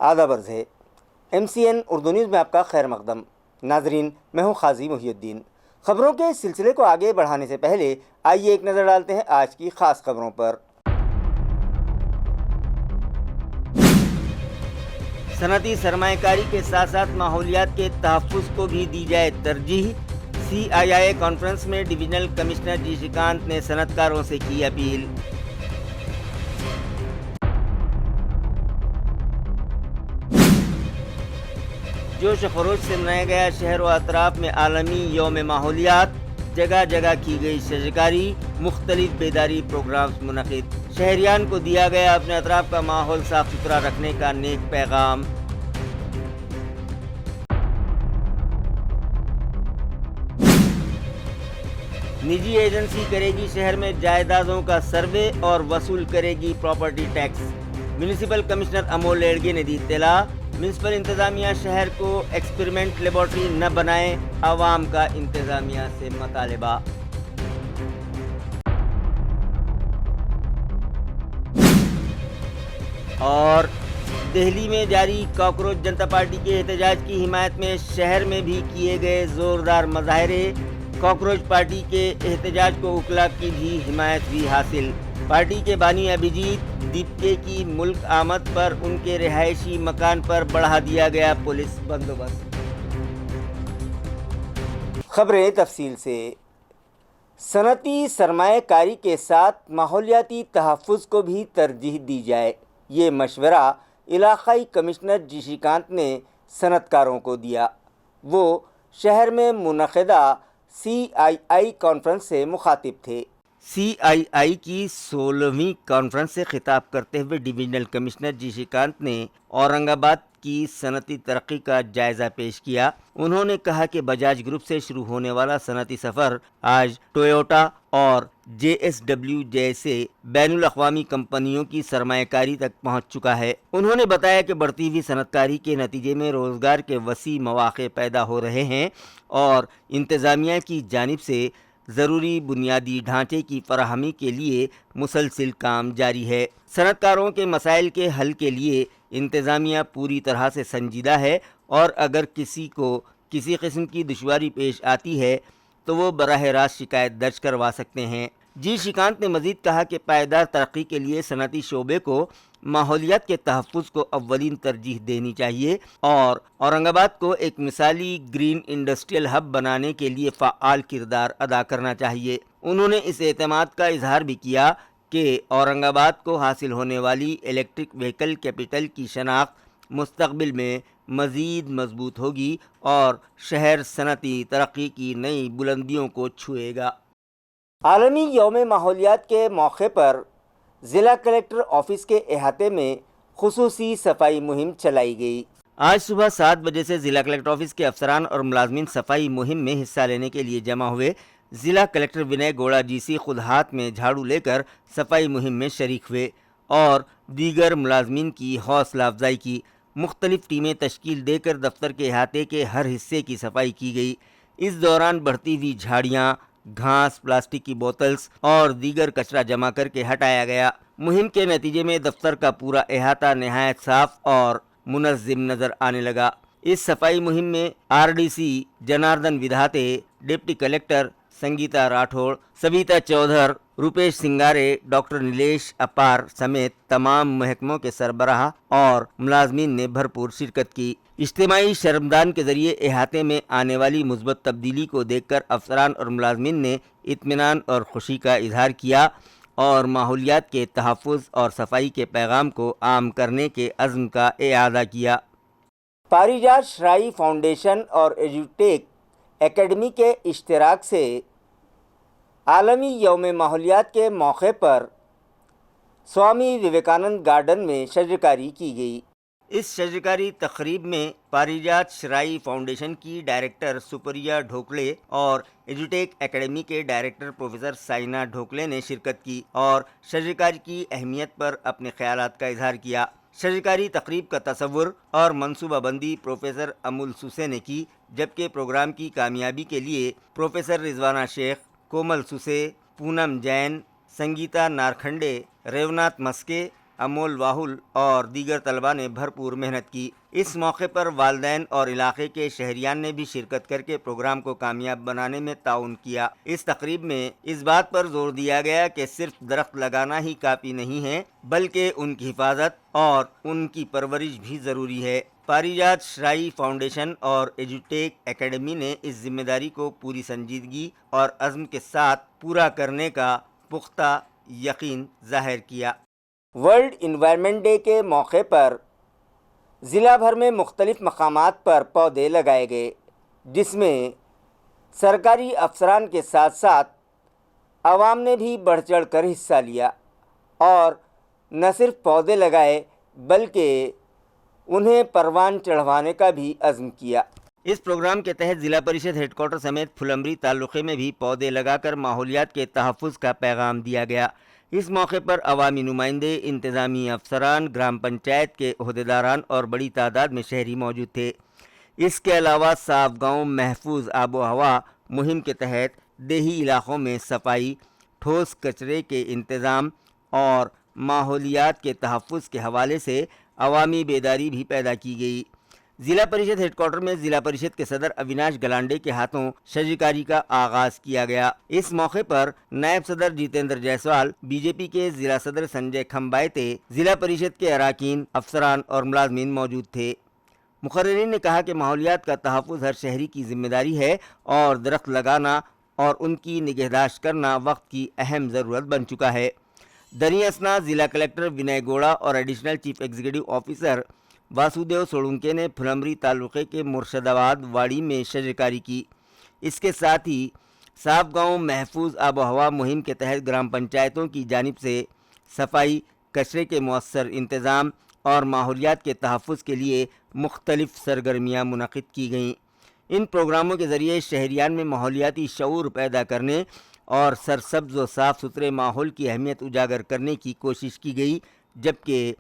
آداب عرض ہے۔ MCN اردو نیوز میں آپ کا خیر مقدم۔ ناظرین، میں ہوں قاضی محی الدین۔ خبروں کے سلسلے کو آگے بڑھانے سے پہلے آئیے ایک نظر ڈالتے ہیں آج کی خاص خبروں پر۔ صنعتی سرمایہ کاری کے ساتھ ساتھ ماحولیات کے تحفظ کو بھی دی جائے ترجیح۔ CII کانفرنس میں ڈویژنل کمشنر جی شریکانت نے صنعت کاروں سے کی اپیل۔ جوش و خروش سے منایا گیا شہر و اطراف میں عالمی یوم ماحولیات، جگہ جگہ کی گئی شجرکاری، مختلف بیداری پروگرامز منعقد۔ شہریان کو دیا گیا اپنے اطراف کا ماحول صاف ستھرا رکھنے کا نیک پیغام۔ نجی ایجنسی کرے گی شہر میں جائیدادوں کا سروے اور وصول کرے گی property tax. Municipal commissioner Amol Yedge نے دی اطلاع۔ میونسپل انتظامیہ شہر کو ایکسپیریمنٹ لیبارٹری نہ بنائے، عوام کا انتظامیہ سے مطالبہ۔ اور دہلی میں جاری کاکروچ جنتا پارٹی کے احتجاج کی حمایت میں شہر میں بھی کیے گئے زوردار مظاہرے۔ کاکروچ پارٹی کے احتجاج کو وکلاء کی بھی حمایت بھی حاصل۔ پارٹی کے بانی ابھیجیت دیپکے کی ملک آمد پر ان کے رہائشی مکان پر بڑھا دیا گیا پولیس بندوبست۔ خبریں تفصیل سے۔ صنعتی سرمایہ کاری کے ساتھ ماحولیاتی تحفظ کو بھی ترجیح دی جائے، یہ مشورہ علاقائی کمشنر جی شریکانت نے صنعت کاروں کو دیا۔ وہ شہر میں منعقدہ CII کانفرنس سے مخاطب تھے۔ CII کی 16ویں کانفرنس سے خطاب کرتے ہوئے ڈویژنل کمشنر جی شریکانت نے اورنگ آباد کی صنعتی ترقی کا جائزہ پیش کیا۔ انہوں نے کہا کہ بجاج گروپ سے شروع ہونے والا صنعتی سفر آج ٹویوٹا اور JSW جیسے بین الاقوامی کمپنیوں کی سرمایہ کاری تک پہنچ چکا ہے۔ انہوں نے بتایا کہ بڑھتی ہوئی صنعت کاری کے نتیجے میں روزگار کے وسیع مواقع پیدا ہو رہے ہیں اور انتظامیہ کی جانب سے ضروری بنیادی ڈھانچے کی فراہمی کے لیے مسلسل کام جاری ہے۔ صنعت کاروں کے مسائل کے حل کے لیے انتظامیہ پوری طرح سے سنجیدہ ہے اور اگر کسی کو کسی قسم کی دشواری پیش آتی ہے تو وہ براہ راست شکایت درج کروا سکتے ہیں۔ جی شریکانت نے مزید کہا کہ پائیدار ترقی کے لیے صنعتی شعبے کو ماحولیات کے تحفظ کو اولین ترجیح دینی چاہیے اور اورنگ آباد کو ایک مثالی گرین انڈسٹریل ہب بنانے کے لیے فعال کردار ادا کرنا چاہیے۔ انہوں نے اس اعتماد کا اظہار بھی کیا کہ اورنگ آباد کو حاصل ہونے والی الیکٹرک وہیکل کیپٹل کی شناخت مستقبل میں مزید مضبوط ہوگی اور شہر صنعتی ترقی کی نئی بلندیوں کو چھوئے گا۔ عالمی یوم ماحولیات کے موقع پر ضلع کلکٹر آفس کے احاطے میں خصوصی صفائی مہم چلائی گئی۔ آج صبح 7 بجے سے ضلع کلکٹر آفس کے افسران اور ملازمین صفائی مہم میں حصہ لینے کے لیے جمع ہوئے۔ ضلع کلکٹر ونے گوڑا GC خود ہاتھ میں جھاڑو لے کر صفائی مہم میں شریک ہوئے اور دیگر ملازمین کی حوصلہ افزائی کی۔ مختلف ٹیمیں تشکیل دے کر دفتر کے احاطے کے ہر حصے کی صفائی کی گئی۔ اس دوران بڑھتی ہوئی جھاڑیاں، گھاس، پلاسٹک کی بوتلز اور دیگر کچرا جمع کر کے ہٹایا گیا۔ مہم کے نتیجے میں دفتر کا پورا احاطہ نہایت صاف اور منظم نظر آنے لگا۔ اس صفائی مہم میں RDC Janardan Vidhate, deputy collector Sangeeta Rathod, Sabita Chaudhar, Rupesh Sangare, doctor Nilesh Apar سمیت تمام محکموں کے سربراہ اور ملازمین نے بھرپور شرکت کی۔ اجتماعی شرمدان کے ذریعے احاطے میں آنے والی مثبت تبدیلی کو دیکھ کر افسران اور ملازمین نے اطمینان اور خوشی کا اظہار کیا اور ماحولیات کے تحفظ اور صفائی کے پیغام کو عام کرنے کے عزم کا اعادہ کیا۔ پاریجات شرائی فاؤنڈیشن اور ایجوٹیک اکیڈمی کے اشتراک سے عالمی یوم ماحولیات کے موقع پر سوامی وویکانند گارڈن میں شجرکاری کی گئی۔ اس شجرکاری تقریب میں پاریجات شرائی فاؤنڈیشن کی ڈائریکٹر سپریا ڈھوکلے اور ایجوٹیک اکیڈمی کے ڈائریکٹر پروفیسر سائنا ڈھوکلے نے شرکت کی اور شجرکاری کی اہمیت پر اپنے خیالات کا اظہار کیا۔ شجرکاری تقریب کا تصور اور منصوبہ بندی پروفیسر امول سوسے نے کی، جبکہ پروگرام کی کامیابی کے لیے پروفیسر رضوانہ شیخ، کومل سوسے، پونم جین، سنگیتا نارکھنڈے، ریونات مسکے، امول واہل اور دیگر طلباء نے بھرپور محنت کی۔ اس موقع پر والدین اور علاقے کے شہریان نے بھی شرکت کر کے پروگرام کو کامیاب بنانے میں تعاون کیا۔ اس تقریب میں اس بات پر زور دیا گیا کہ صرف درخت لگانا ہی کافی نہیں ہے، بلکہ ان کی حفاظت اور ان کی پرورش بھی ضروری ہے۔ پاریجات شرائی فاؤنڈیشن اور ایجوٹیک اکیڈمی نے اس ذمہ داری کو پوری سنجیدگی اور عزم کے ساتھ پورا کرنے کا پختہ یقین ظاہر کیا۔ ورلڈ انوائرمنٹ ڈے کے موقع پر ضلع بھر میں مختلف مقامات پر پودے لگائے گئے، جس میں سرکاری افسران کے ساتھ ساتھ عوام نے بھی بڑھ چڑھ کر حصہ لیا اور نہ صرف پودے لگائے بلکہ انہیں پروان چڑھوانے کا بھی عزم کیا۔ اس پروگرام کے تحت ضلع پریشد ہیڈ کوارٹر سمیت پھلمبری تعلقے میں بھی پودے لگا کر ماحولیات کے تحفظ کا پیغام دیا گیا۔ اس موقع پر عوامی نمائندے، انتظامی افسران، گرام پنچایت کے عہدیداران اور بڑی تعداد میں شہری موجود تھے۔ اس کے علاوہ صاف گاؤں محفوظ آب و ہوا مہم کے تحت دیہی علاقوں میں صفائی، ٹھوس کچرے کے انتظام اور ماحولیات کے تحفظ کے حوالے سے عوامی بیداری بھی پیدا کی گئی۔ ضلع پریشد ہیڈ کوارٹر میں ضلع پریشد کے صدر اویناش گلانڈے کے ہاتھوں شجرکاری کا آغاز کیا گیا۔ اس موقع پر نائب صدر جیتیندر جیسوال، بی جے پی کے ضلع صدر سنجے کھمبائتے، ضلع پریشد کے اراکین، افسران اور ملازمین موجود تھے۔ مقررین نے کہا کہ ماحولیات کا تحفظ ہر شہری کی ذمہ داری ہے اور درخت لگانا اور ان کی نگہداشت کرنا وقت کی اہم ضرورت بن چکا ہے۔ دریں اثنا ضلع کلکٹر ونے گوڑا اور additional chief executive officer Vasudev Solunke نے پھلمبری تعلقے کے مرشد آباد واڑی میں شجرکاری کی۔ اس کے ساتھ ہی صاف گاؤں محفوظ آب و ہوا مہم کے تحت گرام پنچایتوں کی جانب سے صفائی، کچرے کے مؤثر انتظام اور ماحولیات کے تحفظ کے لیے مختلف سرگرمیاں منعقد کی گئیں۔ ان پروگراموں کے ذریعے شہریان میں ماحولیاتی شعور پیدا کرنے اور سرسبز و صاف ستھرے ماحول کی اہمیت اجاگر کرنے کی کوشش کی گئی، جبکہ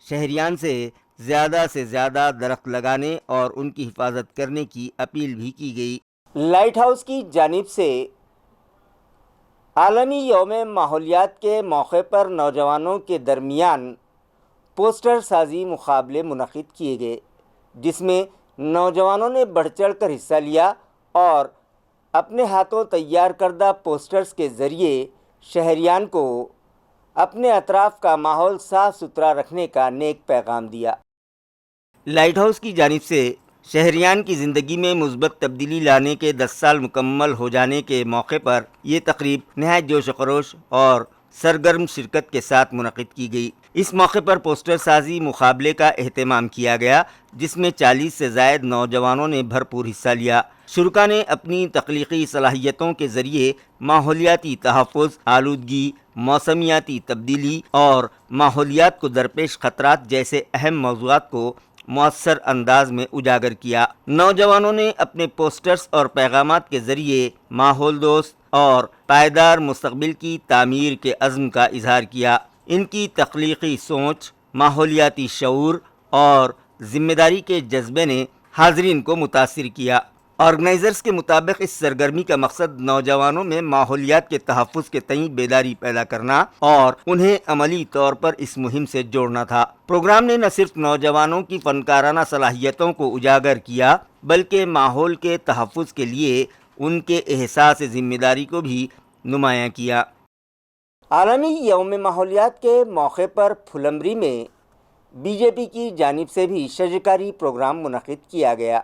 شہریان سے زیادہ درخت لگانے اور ان کی حفاظت کرنے کی اپیل بھی کی گئی۔ لائٹ ہاؤس کی جانب سے عالمی یوم ماحولیات کے موقع پر نوجوانوں کے درمیان پوسٹر سازی مقابلے منعقد کیے گئے، جس میں نوجوانوں نے بڑھ چڑھ کر حصہ لیا اور اپنے ہاتھوں تیار کردہ پوسٹرز کے ذریعے شہریان کو اپنے اطراف کا ماحول صاف ستھرا رکھنے کا نیک پیغام دیا۔ لائٹ ہاؤس کی جانب سے شہریان کی زندگی میں مثبت تبدیلی لانے کے 10 سال مکمل ہو جانے کے موقع پر یہ تقریب نہایت جوش و خروش اور سرگرم شرکت کے ساتھ منعقد کی گئی۔ اس موقع پر پوسٹر سازی مقابلے کا اہتمام کیا گیا، جس میں 40 سے زائد نوجوانوں نے بھرپور حصہ لیا۔ شرکاء نے اپنی تخلیقی صلاحیتوں کے ذریعے ماحولیاتی تحفظ، آلودگی، موسمیاتی تبدیلی اور ماحولیات کو درپیش خطرات جیسے اہم موضوعات کو مؤثر انداز میں اجاگر کیا۔ نوجوانوں نے اپنے پوسٹرز اور پیغامات کے ذریعے ماحول دوست اور پائیدار مستقبل کی تعمیر کے عزم کا اظہار کیا۔ ان کی تخلیقی سوچ، ماحولیاتی شعور اور ذمہ داری کے جذبے نے حاضرین کو متاثر کیا۔ آرگنائزرز کے مطابق اس سرگرمی کا مقصد نوجوانوں میں ماحولیات کے تحفظ کے تئیں بیداری پیدا کرنا اور انہیں عملی طور پر اس مہم سے جوڑنا تھا۔ پروگرام نے نہ صرف نوجوانوں کی فنکارانہ صلاحیتوں کو اجاگر کیا، بلکہ ماحول کے تحفظ کے لیے ان کے احساس ذمہ داری کو بھی نمایاں کیا۔ عالمی یوم ماحولیات کے موقع پر پھلمبری میں بی جے پی کی جانب سے بھی شجرکاری پروگرام منعقد کیا گیا۔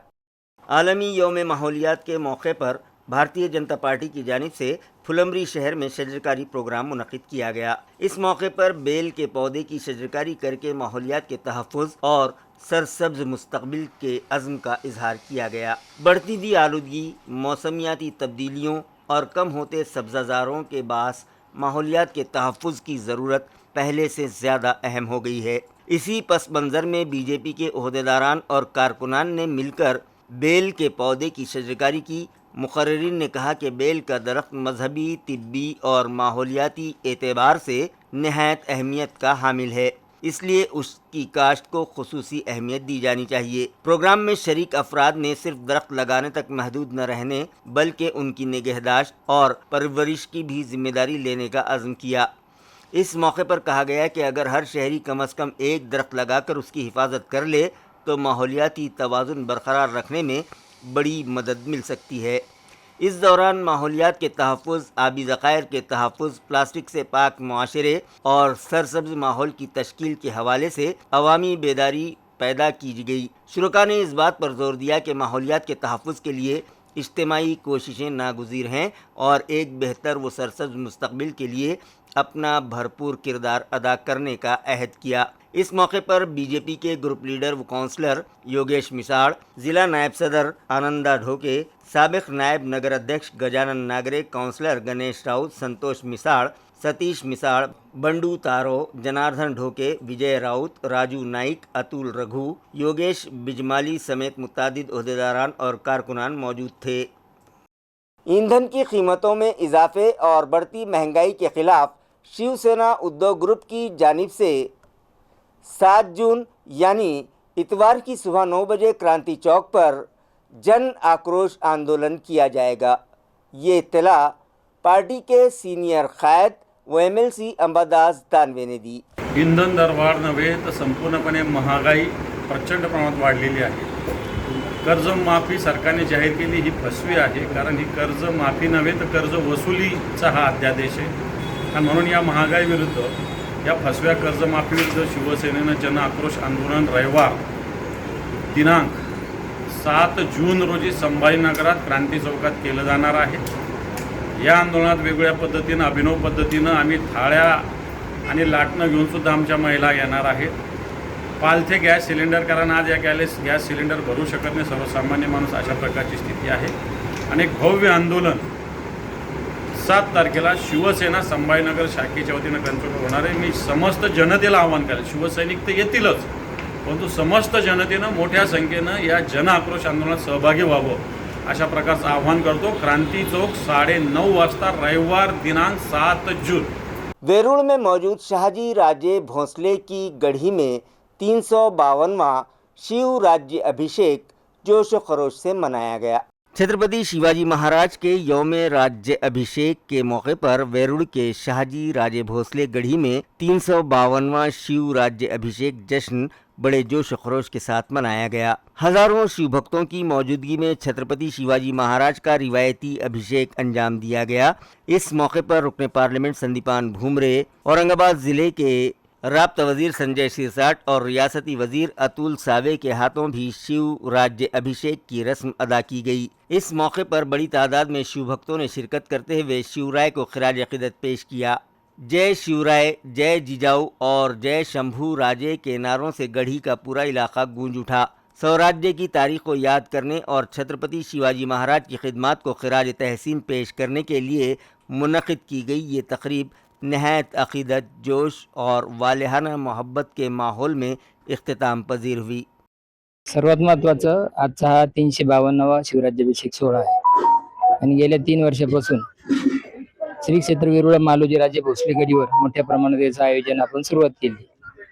عالمی یوم ماحولیات کے موقع پر بھارتیہ جنتا پارٹی کی جانب سے پھلمبری شہر میں شجرکاری پروگرام منعقد کیا گیا۔ اس موقع پر بیل کے پودے کی شجرکاری کر کے ماحولیات کے تحفظ اور سرسبز مستقبل کے عزم کا اظہار کیا گیا۔ بڑھتی ہوئی آلودگی، موسمیاتی تبدیلیوں اور کم ہوتے سبزہ زاروں کے باعث ماحولیات کے تحفظ کی ضرورت پہلے سے زیادہ اہم ہو گئی ہے۔ اسی پس منظر میں بی جے پی کے عہدیداران اور کارکنان نے مل کر بیل کے پودے کی شجرکاری کی۔ مقررین نے کہا کہ بیل کا درخت مذہبی، طبی اور ماحولیاتی اعتبار سے نہایت اہمیت کا حامل ہے، اس لیے اس کی کاشت کو خصوصی اہمیت دی جانی چاہیے۔ پروگرام میں شریک افراد نے صرف درخت لگانے تک محدود نہ رہنے بلکہ ان کی نگہداشت اور پرورش کی بھی ذمہ داری لینے کا عزم کیا۔ इस मौके पर कहा गया कि अगर हर शहरी कम अज़ कम एक दरख्त लगाकर उसकी हिफाजत कर ले तो माहौलियाती तवाज़ुन बरकरार रखने में बड़ी मदद मिल सकती है। इस दौरान माहौलियात के तहफ़्फ़ुज़, आबी ज़ख़ायर के तहफ़्फ़ुज़, प्लास्टिक से पाक मुआशरे और सरसब्ज़ माहौल की तश्कील के हवाले से अवामी बेदारी पैदा की गई। शुरका ने इस बात पर जोर दिया कि माहौलियात के तहफ़्फ़ुज़ के लिए इज्तिमाई कोशिशें नागुज़ीर हैं और एक बेहतर व सरसब्ज़ मुस्तक़बिल के लिए अपना भरपूर किरदार अदा करने का अहद किया। इस मौके पर बीजेपी के ग्रुप लीडर व काउंसलर योगेश मिसाड़, ज़िला नायब सदर आनंदा ढोके, साबिक़ नायब नगर अध्यक्ष गजानन नागरे, काउंसलर गणेश राउत, संतोष मिसाड़, सतीश मिसाड़, बंडू तारो, जनार्दन ढोके, विजय राउत, राजू नाइक, अतुल रघु, योगेश बिजमाली समेत मुतादिद ओहदेदारान और कारकुनान मौजूद थे। ईंधन की कीमतों में इजाफे और बढ़ती महंगाई के खिलाफ शिवसेना उद्योग ग्रुप की जानिब से 7 जून यानी इतवार की सुबह 9 बजे क्रांति चौक पर जन आक्रोश आंदोलन किया जाएगा। ये इत्तला पार्टी के सीनियर कायद व MLC अंबादास दानवे ने दी। इंधन दरवाढ नव्हे तर संपूर्णपणे महागाई प्रचंड प्रमाणात वाढलेली आहे। कर्जमाफी सरकारने जाहीर केली ही फसवी आहे, कारण ही कर्जमाफी नव्हे तर कर्ज वसुलीचा हा अध्यादेश आहे। आणि म्हणून या महागाई विरुद्ध, या फसव्या कर्जमाफी विरुद्ध शिवसेनेनं जन आक्रोश आंदोलन रविवार दिनांक 7 जून रोजी संभाजीनगरात क्रांती चौकात केलं जाणार आहे। या आंदोलनात वेगवेगळ्या पद्धतीनं, अभिनव पद्धतीनं आम्ही थाळ्या आणि लाटणं घेऊन सुद्धा आमच्या महिला येणार आहेत। पालथे गॅस सिलेंडर, कारण आज या गॅस सिलेंडर भरू शकत नाही सर्वसामान्य माणूस, अशा प्रकारची स्थिती आहे। आणि एक भव्य आंदोलन 7 तारखेला शिवसेना संभाजीनगर शाखेच्या वतीनं क्रांती होणार आहे। मी समस्त जनतेला आवाहन करेल, शिवसैनिक तर येतीलच, परंतु समस्त जनतेनं मोठ्या संख्येनं या जन आक्रोश आंदोलनात सहभागी व्हावं, अशा प्रकारचं आवाहन करतो। क्रांती चौक 9:30 वाजता रविवार दिनांक 7 जून। वेरूळ में मौजूद शाहजी राजे भोंसले की गढ़ी में 352वां शिव राज्य अभिषेक जोश व खरोश से मनाया गया। छत्रपति शिवाजी महाराज के यौम राज्य अभिषेक के मौके पर वेरूळ के शाहजी राजे भोसले गढ़ी में 352वां शिव राज्य अभिषेक जश्न बड़े जोश व खरोश के साथ मनाया गया। हजारों शिव भक्तों की मौजूदगी में छत्रपति शिवाजी महाराज का रिवायती अभिषेक अंजाम दिया गया। इस मौके पर रुकने पार्लियामेंट संदीपान भूमरे, औरंगाबाद जिले के राब्ता वजीर संजय सिरसाट और रियासती वजीर अतुल सावे के हाथों भी शिव राज्य अभिषेक की रस्म अदा की गई। इस मौके पर बड़ी तादाद में शिव भक्तों ने शिरकत करते हुए शिवराय को खिराज अकीदत पेश किया। जय शिवराय, जय जिजाऊ और जय शंभू राजे के नारों से गढ़ी का पूरा इलाका गूंज उठा। स्वराज्य की तारीख को याद करने और छत्रपति शिवाजी महाराज की खिदमत को खिराज तहसीन पेश करने के लिए मुनक़िद की गई ये तकरीब नहायत अक़ीदत, जोश और वालिहाना मोहब्बत के माहौल में इख्तिताम पजीर हुई। सर्वात महत्त्वाचं आजचा हा 352वा शिवराज्याभिषेक सोहळा आहे आणि गेल्या 3 वर्षापासून श्री क्षेत्र वेरूळ मालोजी राजे भोसले गडीवर मोठ्या प्रमाणात याचं आयोजन आपण सुरुवात केली।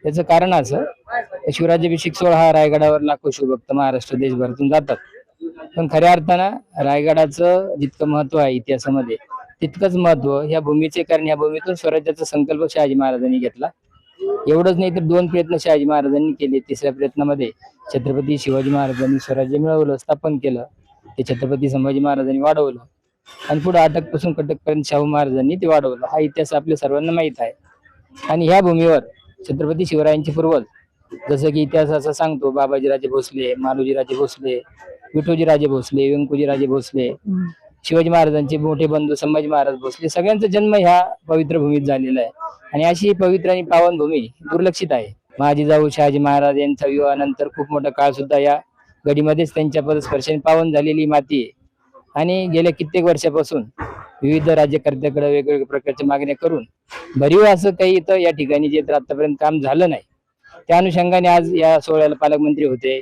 याचं कारण असं, शिवराज्याभिषेक सोहळा हा रायगडावर लाखो शिवभक्त महाराष्ट्र देशभरातून जातात, पण खऱ्या अर्थानं रायगडाचं जितकं महत्त्व आहे इतिहासामध्ये तितकंच महत्त्व ह्या भूमीचे, कारण या भूमीतून स्वराज्याचा संकल्प शहाजी महाराजांनी घेतला। एवढंच नाही तर 2 प्रयत्न शहाजी महाराजांनी केले। तिसऱ्या प्रयत्नामध्ये छत्रपती शिवाजी महाराजांनी स्वराज्य मिळवलं, स्थापन केलं, ते छत्रपती संभाजी महाराजांनी वाढवलं आणि पुढे अटकपासून कटकपर्यंत शाहू महाराजांनी ते वाढवलं। हा इतिहास आपल्या सर्वांना माहीत आहे। आणि ह्या भूमीवर छत्रपती शिवरायांचे पूर्वज, जसं की इतिहास असं सांगतो, बाबाजीराजे भोसले, मालोजीराजे भोसले, विठोजीराजे भोसले, व्यंकोजीराजे भोसले, शिवाजी महाराजांचे मोठे बंधू संभाजी महाराज भोसले, सगळ्यांचा जन्म ह्या पवित्र भूमीत झालेला आहे। आणि अशी पवित्र आणि पावन भूमी दुर्लक्षित आहे। महाजिजाऊ शहाजी महाराज यांच्या विवाहानंतर खूप मोठा काळ सुद्धा या गडीमध्येच त्यांच्या पदस्पर्शाने पावन झालेली माती आहे। आणि गेल्या कित्येक वर्षापासून विविध राज्यकर्त्याकडे वेगवेगळ्या प्रकारच्या मागण्या करून भरीव असं काही इथं या ठिकाणी जे आतापर्यंत काम झालं नाही, त्या अनुषंगाने आज या सोहळ्याला पालकमंत्री होते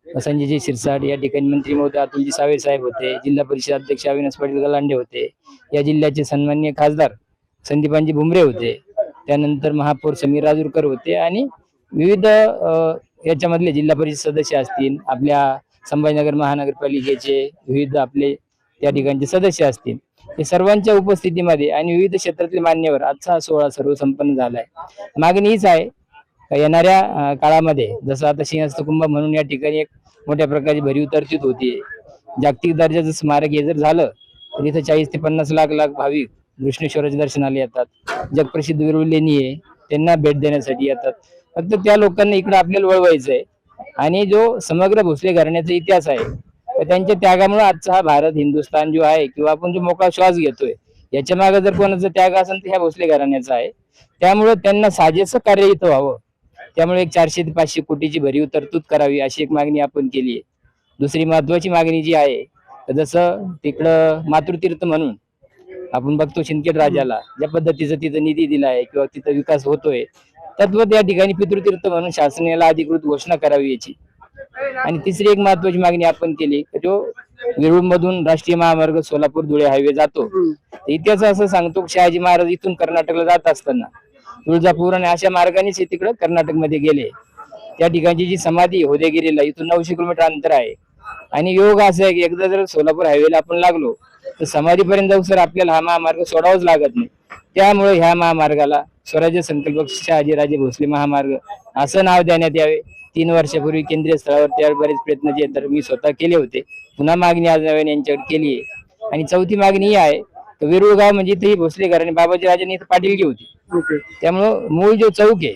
संजयजी शिरसाट, या ठिकाणी मंत्री महोदय अतुलजी सावे साहेब होते, जिल्हा परिषद अध्यक्ष अविनाश पाटील गलांडे होते, या जिल्ह्याचे सन्माननीय खासदार संदीपानजी भुमरे होते, त्यानंतर महापौर समीर राजूरकर होते आणि विविध याच्यामधले जिल्हा परिषद सदस्य असतील, आपल्या संभाजीनगर महानगरपालिकेचे विविध आपले त्या ठिकाणचे सदस्य असतील, हे सर्वांच्या उपस्थितीमध्ये आणि विविध क्षेत्रातले मान्यवर आजचा हा सोहळा सर्व संपन्न झाला आहे. मागणी हीच आहे का येणाऱ्या काळामध्ये जसं आता सिंहस्थ कुंभ म्हणून या ठिकाणी एक मोठ्या प्रकारची भरीव तरतूद होती. जागतिक दर्जाचं स्मारक हे जर झालं तर इथं 40 ते 50 लाख भाविक कृष्णेश्वराच्या दर्शनाला येतात. जगप्रसिद्ध वेरूळ लेणी आहे त्यांना भेट देण्यासाठी येतात. फक्त त्या लोकांना इकडे आपल्याला वळवायचं आहे आणि जो समग्र भोसले घराण्याचा इतिहास आहे तर त्यांच्या त्यागामुळे आजचा हा भारत हिंदुस्थान जो आहे किंवा आपण जो मोकळा श्वास घेतोय याच्या मागे जर कोणाचा त्याग असेल तर ह्या भोसले घराण्याचा आहे. त्यामुळे त्यांना साजेसं कार्य इथं व्हावं, त्यामुळे एक 400 ते 500 कोटीची भरीव तरतूद करावी अशी एक मागणी आपण केली आहे. दुसरी महत्वाची मागणी जी आहे तर जसं तिकडं मातृतीर्थ म्हणून आपण बघतो सिंदखेड राजाला ज्या पद्धतीचा तिथं निधी दिला आहे किंवा तिथं विकास होतोय तद्वत या ठिकाणी पितृतीर्थ म्हणून शासनाला अधिकृत घोषणा करावी याची. आणि तिसरी एक महत्वाची मागणी आपण केली जो वेरूळ मधून राष्ट्रीय महामार्ग सोलापूर धुळे हायवे जातो. इतिहास असं सांगतो की शहाजी महाराज इथून कर्नाटकला जात असताना तुळजापूर आणि अशा मार्गानेच हे तिकडं कर्नाटक मध्ये गेले. त्या ठिकाणची जी समाधी होदेगिरीला इथून 900 किलोमीटर अंतर आहे आणि योग असं आहे की एकदा जर सोलापूर हायवेला आपण लागलो तर समाधीपर्यंत जाऊ सर आपल्याला हा महामार्ग सोडावाच लागत नाही. त्यामुळे ह्या महामार्गाला स्वराज्य संकल्पक शहाजीराजे भोसले महामार्ग असं नाव देण्यात यावे. 3 वर्षापूर्वी केंद्रीय स्तरावर त्यावर बरेच प्रयत्न जे तर मी स्वतः केले होते. पुन्हा मागणी आज नव्याने यांच्याकडे केली आहे. आणि चौथी मागणी ही आहे की वेरूळ गाव म्हणजे इथे भोसले घराणे बाबाजी राजांनी इथे पाटीलकी होती. त्यामुळं मूळ जो चौक आहे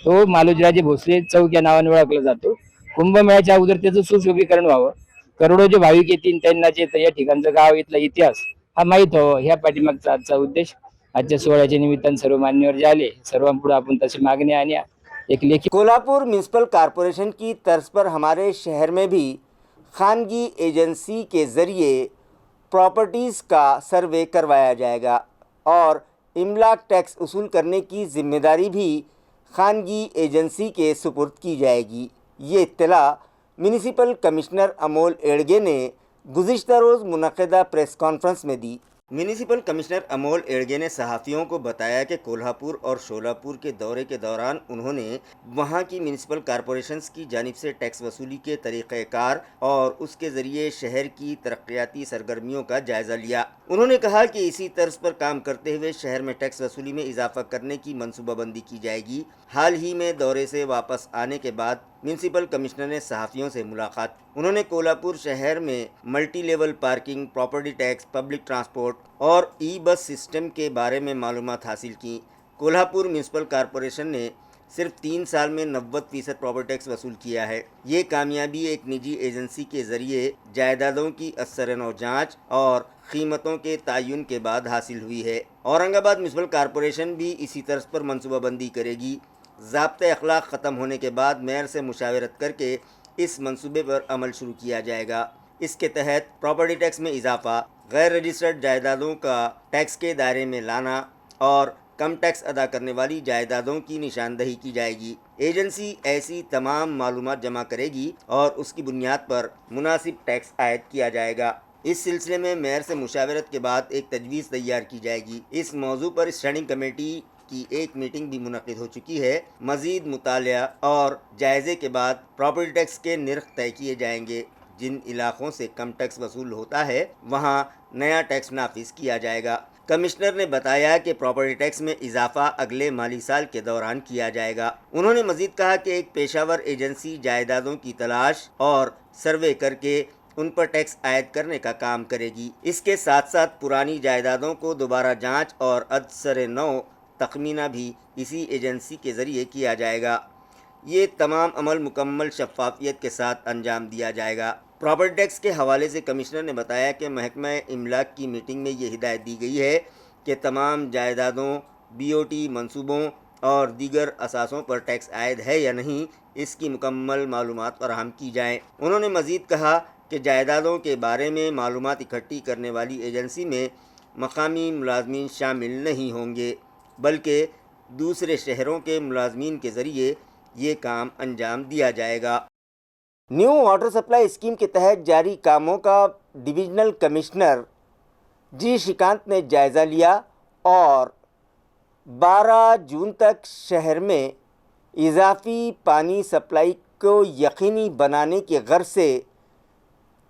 तो मालोजीराजे भोसले चौक या नावाने ओळखला जातो. कुंभमेळ्याच्या अगोदर त्याचं सुशोभीकरण व्हावं, करोडो जे भाविक येतील त्यांना जे या ठिकाणचं गाव इथला इतिहास हा माहीत व्हावा ह्या पाठीमागचा आजचा उद्देश. आजच्या सोहळ्याच्या निमित्तानं सर्व मान्यवर जे आले सर्वांपुढे आपण तशी मागणी आणि एक लेखी कोल्हापुर म्यूनसिपल कॉरपोरेशन की तर्ज पर हमारे शहर में भी खानगी एजेंसी के ज़रिए प्रॉपर्टीज़ का सर्वे करवाया जाएगा और इमलाक टैक्स वसूल करने की जिम्मेदारी भी खानगी एजेंसी के सुपुर्द की जाएगी। ये इत्तला म्यूनसिपल कमिश्नर अमोल एड़गे ने गुज़िश्ता रोज़ मुनक़दा प्रेस कॉन्फ्रेंस में दी। म्यूनसिपल कमिश्नर अमोल एड़गे ने सहाफ़ियों को बताया कि कोल्हापुर और शोलापुर के दौरे के दौरान उन्होंने वहां की म्यूनसिपल कॉरपोरेशंस की जानिब से टैक्स वसूली के तरीक़ेकार और उसके ज़रिए शहर की तरक्याती सरगर्मियों का जायज़ा लिया। उन्होंने कहा कि इसी तर्ज पर काम करते हुए शहर में टैक्स वसूली में इजाफा करने की मनसूबाबंदी की जाएगी। हाल ही में दौरे से वापस आने के बाद म्यूनसिपल कमिश्नर ने सहाफ़ियों से मुलाकात। उन्होंने कोल्हापुर शहर में multi level parking, property tax, public transport और ई बस सिस्टम के बारे में मालूमात हासिल की। कोल्हापुर म्यूनसिपल कॉरपोरेशन ने सिर्फ 3 साल में 90% प्रॉपर्टी टैक्स वसूल किया है। ये कामयाबी एक निजी एजेंसी के ज़रिए जायदादों की असर-ए-नौ जाँच और कीमतों के तयन के बाद हासिल हुई है। औरंगाबाद म्यूनसिपल कॉरपोरेशन भी इसी तर्ज पर मनसूबाबंदी करेगी। ज़ाब्ते अखलाक ख़त्म होने के बाद मेयर से मुशावरत करके इस मंसूबे पर अमल शुरू किया जाएगा। इसके तहत प्रॉपर्टी टैक्स में इजाफा, गैर रजिस्टर्ड जायदादों का टैक्स के दायरे में लाना और कम टैक्स अदा करने वाली जायदादों की निशानदही की जाएगी। एजेंसी ऐसी तमाम मालूमात जमा करेगी और उसकी बुनियाद पर मुनासिब टैक्स आयद किया जाएगा। इस सिलसिले में मेयर से मुशावरत के बाद एक तजवीज़ तैयार की जाएगी। इस मौजू पर स्टैंडिंग कमेटी की एक मीटिंग भी मुनक़िद हो चुकी है। मज़ीद मुतालिया और जायज़े के बाद प्रॉपर्टी टैक्स के निर्ख तय किए जाएंगे। जिन इलाक़ों से कम टैक्स वसूल होता है वहाँ नया टैक्स नाफिज किया जाएगा। कमिश्नर ने बताया कि प्रॉपर्टी टैक्स में इजाफा अगले माली साल के दौरान किया जाएगा। उन्होंने मज़ीद कहा कि एक पेशावर एजेंसी जायदादों की तलाश और सर्वे करके उन पर टैक्स आयद करने का काम करेगी। इसके साथ साथ पुरानी जायदादों को दोबारा जाँच और असर-ए-नौ तखमीना भी इसी एजेंसी के ज़रिए किया जाएगा। ये तमाम अमल मुकम्मल शफ़ाफ़ियत के साथ अंजाम दिया जाएगा। प्रॉपर्टी टैक्स के हवाले से कमिश्नर ने बताया कि महकमा इमलाक की मीटिंग में ये हिदायत दी गई है कि तमाम जायदादों, बीओटी मंसूबों और दीगर असासों पर टैक्स आयद है या नहीं, इसकी मुकम्मल मालूमात फराहम की जाएँ। उन्होंने मज़ीद कहा कि जायदादों के बारे में मालूमात इकट्ठी करने वाली एजेंसी में मकामी मुलाजमीन शामिल नहीं होंगे, बल्कि दूसरे शहरों के मुलाजमीन के ज़रिए ये काम अंजाम दिया जाएगा। न्यू वाटर सप्लाई स्कीम के तहत जारी कामों का डिविजनल कमिश्नर जी श्रीकांत ने जायज़ा लिया और 12 जून तक शहर में इजाफी पानी सप्लाई को यकीनी बनाने की गर्ज से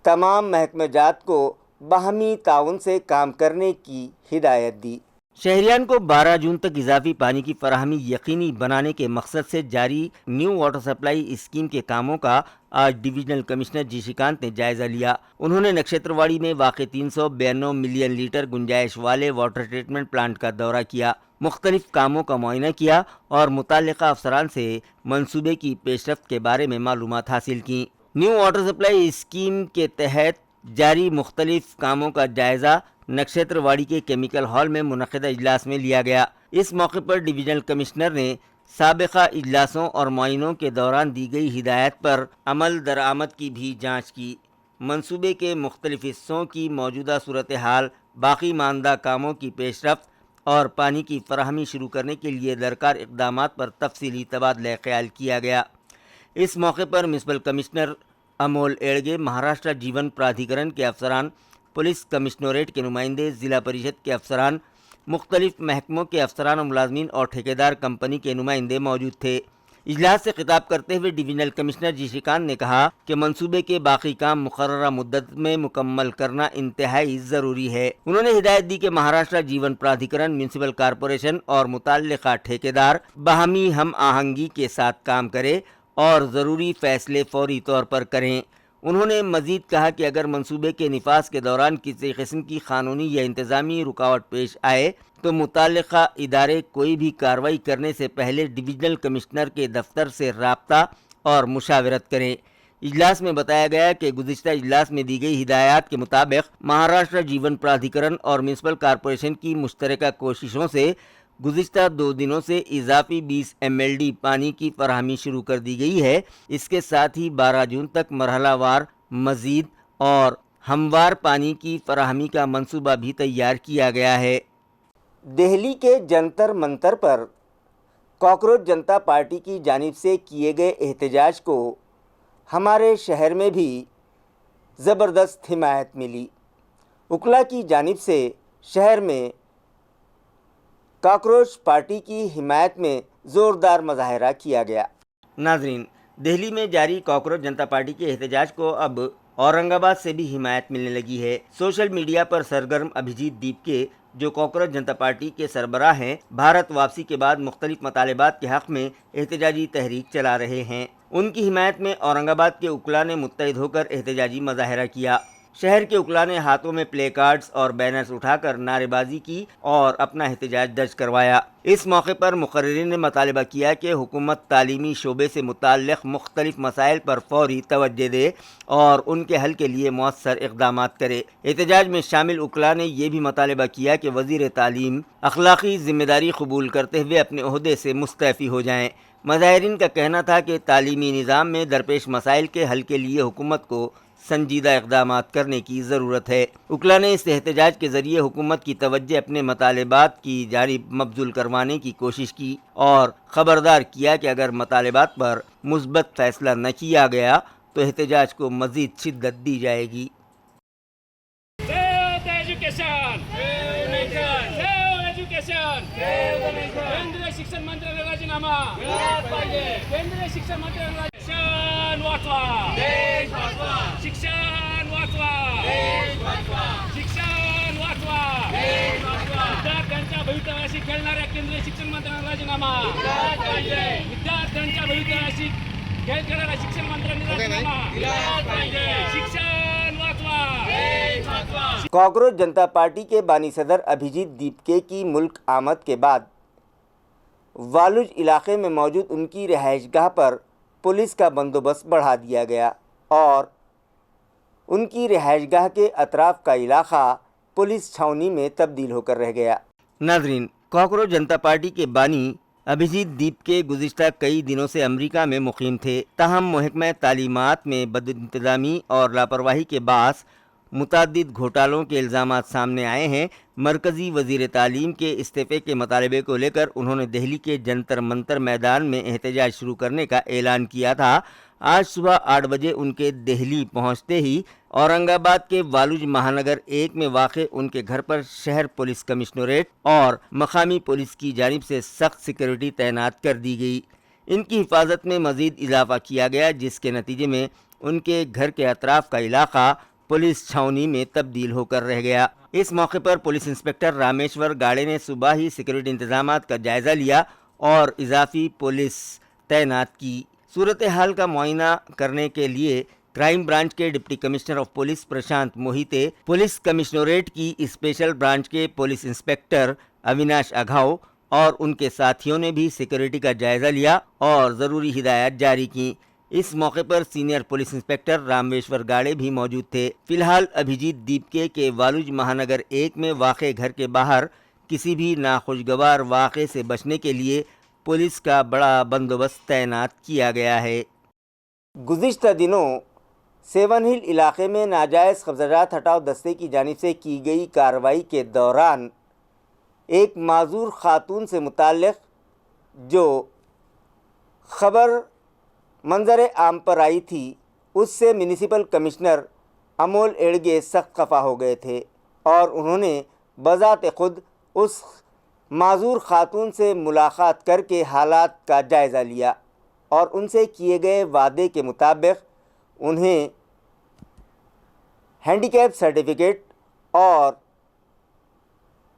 तमाम महकमेजात को باہمی تعاون سے کام کرنے کی ہدایت دی۔ شہریان کو 12 جون تک اضافی پانی کی فراہمی یقینی بنانے کے مقصد سے جاری نیو واٹر سپلائی اسکیم کے کاموں کا آج ڈویژنل کمشنر جی شکانت نے جائزہ لیا۔ انہوں نے نکشترواڑی میں واقع 392 ملین لیٹر گنجائش والے واٹر ٹریٹمنٹ پلانٹ کا دورہ کیا، مختلف کاموں کا معائنہ کیا اور متعلقہ افسران سے منصوبے کی پیش رفت کے بارے میں معلومات حاصل کیں۔ نیو واٹر سپلائی اسکیم کے تحت جاری مختلف کاموں کا جائزہ نکشترواڑی کے کیمیکل ہال میں منعقدہ اجلاس میں لیا گیا۔ اس موقع پر ڈویژنل کمشنر نے سابقہ اجلاسوں اور معائنوں کے دوران دی گئی ہدایت پر عمل درآمد کی بھی جانچ کی۔ منصوبے کے مختلف حصوں کی موجودہ صورتحال، باقی ماندہ کاموں کی پیش رفت اور پانی کی فراہمی شروع کرنے کے لیے درکار اقدامات پر تفصیلی تبادلہ خیال کیا گیا۔ اس موقع پر میونسپل کمشنر امول ایڑگے، مہاراشٹر جیون پرادھیکرن کے افسران، پولیس کمشنریٹ کے نمائندے، ضلع پریشد کے افسران، مختلف محکموں کے افسران و ملازمین اور ٹھیکیدار کمپنی کے نمائندے موجود تھے۔ اجلاس سے خطاب کرتے ہوئے ڈویژنل کمشنر جی شکانت نے کہا کہ منصوبے کے باقی کام مقررہ مدت میں مکمل کرنا انتہائی ضروری ہے۔ انہوں نے ہدایت دی کہ مہاراشٹر جیون پرادھیکرن، میونسپل کارپوریشن اور متعلقہ ٹھیکیدار باہمی ہم آہنگی کے ساتھ کام کرے اور ضروری فیصلے فوری طور پر کریں۔ انہوں نے مزید کہا کہ اگر منصوبے کے نفاذ کے دوران کسی قسم کی قانونی یا انتظامی رکاوٹ پیش آئے تو متعلقہ ادارے کوئی بھی کارروائی کرنے سے پہلے ڈویژنل کمشنر کے دفتر سے رابطہ اور مشاورت کریں۔ اجلاس میں بتایا گیا کہ گزشتہ اجلاس میں دی گئی ہدایات کے مطابق مہاراشٹر جیون پرادھیکرن اور میونسپل کارپوریشن کی مشترکہ کوششوں سے گزشتہ 2 دنوں سے اضافی 20 MLD پانی کی فراہمی شروع کر دی گئی ہے۔ اس کے ساتھ ہی 12 جون تک مرحلہ وار مزید اور ہموار پانی کی فراہمی کا منصوبہ بھی تیار کیا گیا ہے۔ دہلی کے جنتر منتر پر کاکروچ جنتا پارٹی کی جانب سے کیے گئے احتجاج کو ہمارے شہر میں بھی زبردست حمایت ملی۔ اکلا کی جانب سے شہر میں کاکروچ پارٹی کی حمایت میں زوردار مظاہرہ کیا گیا۔ ناظرین، دہلی میں جاری کاکروچ جنتا پارٹی کے احتجاج کو اب اورنگ آباد سے بھی حمایت ملنے لگی ہے۔ سوشل میڈیا پر سرگرم ابھیجیت دیپ کے، جو کاکروچ جنتا پارٹی کے سربراہ ہیں، بھارت واپسی کے بعد مختلف مطالبات کے حق میں احتجاجی تحریک چلا رہے ہیں۔ ان کی حمایت میں اورنگ آباد کے اکلا نے متحد ہو کر احتجاجی مظاہرہ کیا۔ شہر کے اکلا نے ہاتھوں میں پلے کارڈز اور بینرز اٹھا کر نعرے بازی کی اور اپنا احتجاج درج کروایا۔ اس موقع پر مقررین نے مطالبہ کیا کہ حکومت تعلیمی شعبے سے متعلق مختلف مسائل پر فوری توجہ دے اور ان کے حل کے لیے مؤثر اقدامات کرے۔ احتجاج میں شامل اکلا نے یہ بھی مطالبہ کیا کہ وزیر تعلیم اخلاقی ذمہ داری قبول کرتے ہوئے اپنے عہدے سے مستعفی ہو جائیں۔ مظاہرین کا کہنا تھا کہ تعلیمی نظام میں درپیش مسائل کے حل کے لیے حکومت کو سنجیدہ اقدامات کرنے کی ضرورت ہے۔ اکلا نے اس احتجاج کے ذریعے حکومت کی توجہ اپنے مطالبات کی جانب مبذول کروانے کی کوشش کی اور خبردار کیا کہ اگر مطالبات پر مثبت فیصلہ نہ کیا گیا تو احتجاج کو مزید شدت دی جائے گی۔ विद्यार्थ्यांच्या भवितव्याशी खेळणाऱ्या केंद्रीय शिक्षण मंत्र्यांना राजीनामा, विद्यार्थ्यांच्या भवितव्याशी खेळ खेळणाऱ्या शिक्षण मंत्र्यांनी राजीनामा, शिक्षण वाचवा। کاکروچ جنتا پارٹی کے بانی صدر ابھیجیت دیپکے کی ملک آمد کے بعد والوج علاقے میں موجود ان کی رہائش گاہ پر پولیس کا بندوبست بڑھا دیا گیا اور ان کی رہائش گاہ کے اطراف کا علاقہ پولیس چھاؤنی میں تبدیل ہو کر رہ گیا۔ ناظرین، کاکروچ جنتا پارٹی کے بانی ابھیجیت دیپکے گزشتہ کئی دنوں سے امریکہ میں مقیم تھے، تاہم محکمہ تعلیمات میں بدانتظامی اور لاپرواہی کے باعث متعدد گھوٹالوں کے الزامات سامنے آئے ہیں۔ مرکزی وزیر تعلیم کے استعفے کے مطالبے کو لے کر انہوں نے دہلی کے جنتر منتر میدان میں احتجاج شروع کرنے کا اعلان کیا تھا۔ آج صبح 8 بجے ان کے دہلی پہنچتے ہی اورنگ آباد کے والوج مہانگر 1 میں واقع ان کے گھر پر شہر پولیس کمشنریٹ اور مقامی پولیس کی جانب سے سخت سیکورٹی تعینات کر دی گئی۔ ان کی حفاظت میں مزید اضافہ کیا گیا، جس کے نتیجے میں ان کے گھر کے اطراف کا علاقہ पुलिस छावनी में तब्दील होकर रह गया। इस मौके पर पुलिस इंस्पेक्टर रामेश्वर गाड़े ने सुबह ही सिक्योरिटी इंतजामात का जायजा लिया और इजाफी पुलिस तैनात की। सूरत हाल का मुआयना करने के लिए क्राइम ब्रांच के deputy commissioner of police Prashant Mohite, police commissionerate की स्पेशल ब्रांच के पुलिस इंस्पेक्टर अविनाश अघाव और उनके साथियों ने भी सिक्योरिटी का जायजा लिया और ज़रूरी हिदायत जारी की। इस मौके पर सीनियर पुलिस इंस्पेक्टर रामेश्वर गाड़े भी मौजूद थे। फिलहाल अभिजीत दीपके के वालुज महानगर 1 में वाक़े घर के बाहर किसी भी नाखुशगवार वाक़े से बचने के लिए पुलिस का बड़ा बंदोबस्त तैनात किया गया है। गुज़िश्ता दिनों सेवन हिल इलाके में नाजायज़ कब्ज़ात हटाओ दस्ते की जानिब से की गई कार्रवाई के दौरान एक माजूर खातून से मुताल्लिक़ जो ख़बर मंजर आम पर आई थी, उससे म्यूनिसिपल कमिश्नर अमोल एड़गे सख्त खफा हो गए थे और उन्होंने बज़ात खुद उस माजूर खातून से मुलाकात करके हालात का जायज़ा लिया और उनसे किए गए वादे के मुताबिक उन्हें हैंडीकैप सर्टिफिकेट और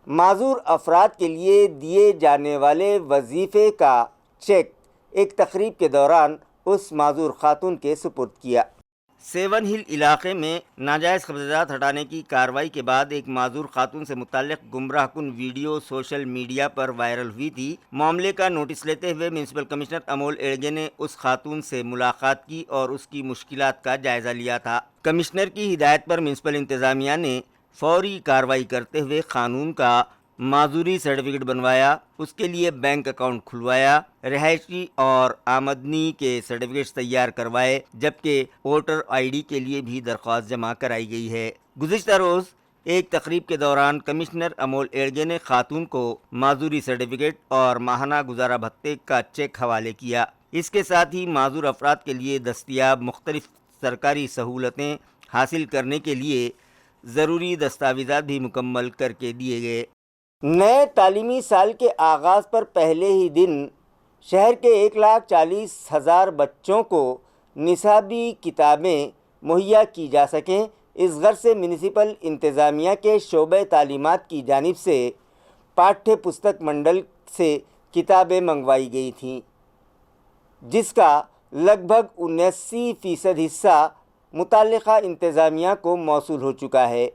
माजूर अफराद के लिए दिए जाने वाले वजीफ़े का चेक एक तकरीब के दौरान उस माजूर खातून के सुपुर्द किया। सेवन हिल इलाके में नाजायज़ कब्ज़ात हटाने की कार्रवाई के बाद एक माजूर खातून से मुताल्लिक़ गुमराहकुन वीडियो सोशल मीडिया पर वायरल हुई थी। मामले का नोटिस लेते हुए म्यूनिसिपल कमिश्नर अमोल एड़गे ने उस खातून से मुलाकात की और उसकी मुश्किलात का जायज़ा लिया था। कमिश्नर की हिदायत पर म्यूनिसिपल इंतज़ामिया ने फौरी कार्रवाई करते हुए क़ानून का माजूरी सर्टिफिकेट बनवाया, उसके लिए बैंक अकाउंट खुलवाया, रिहायशी और आमदनी के सर्टिफिकेट्स तैयार करवाए, जबकि वोटर आईडी के लिए भी दरख्वास्त जमा कराई गई है। गुज़िश्ता रोज़ एक तकरीब के दौरान कमिश्नर अमोल एड़गे ने खातून को माजूरी सर्टिफिकेट और माहाना गुजारा भत्ते का चेक हवाले किया। इसके साथ ही माजूर अफराद के लिए दस्तियाब मुख्तलिफ सरकारी सहूलतें हासिल करने के लिए ज़रूरी दस्तावेज़ात भी मुकम्मल करके दिए गए। नए तालीमी साल के आगाज़ पर पहले ही दिन शहर के 1,40,000 बच्चों को निसाबी किताबें मुहैया की जा सकें, इस गर्ज से म्यूनिसिपल इंतज़ामिया के शोबे तालीमात की जानिब से पाठ्य पुस्तक मंडल से किताबें मंगवाई गई थीं, जिसका लगभग 79% हिस्सा मुताल्लिक़ा इंतज़ामिया को मौसूल हो चुका है।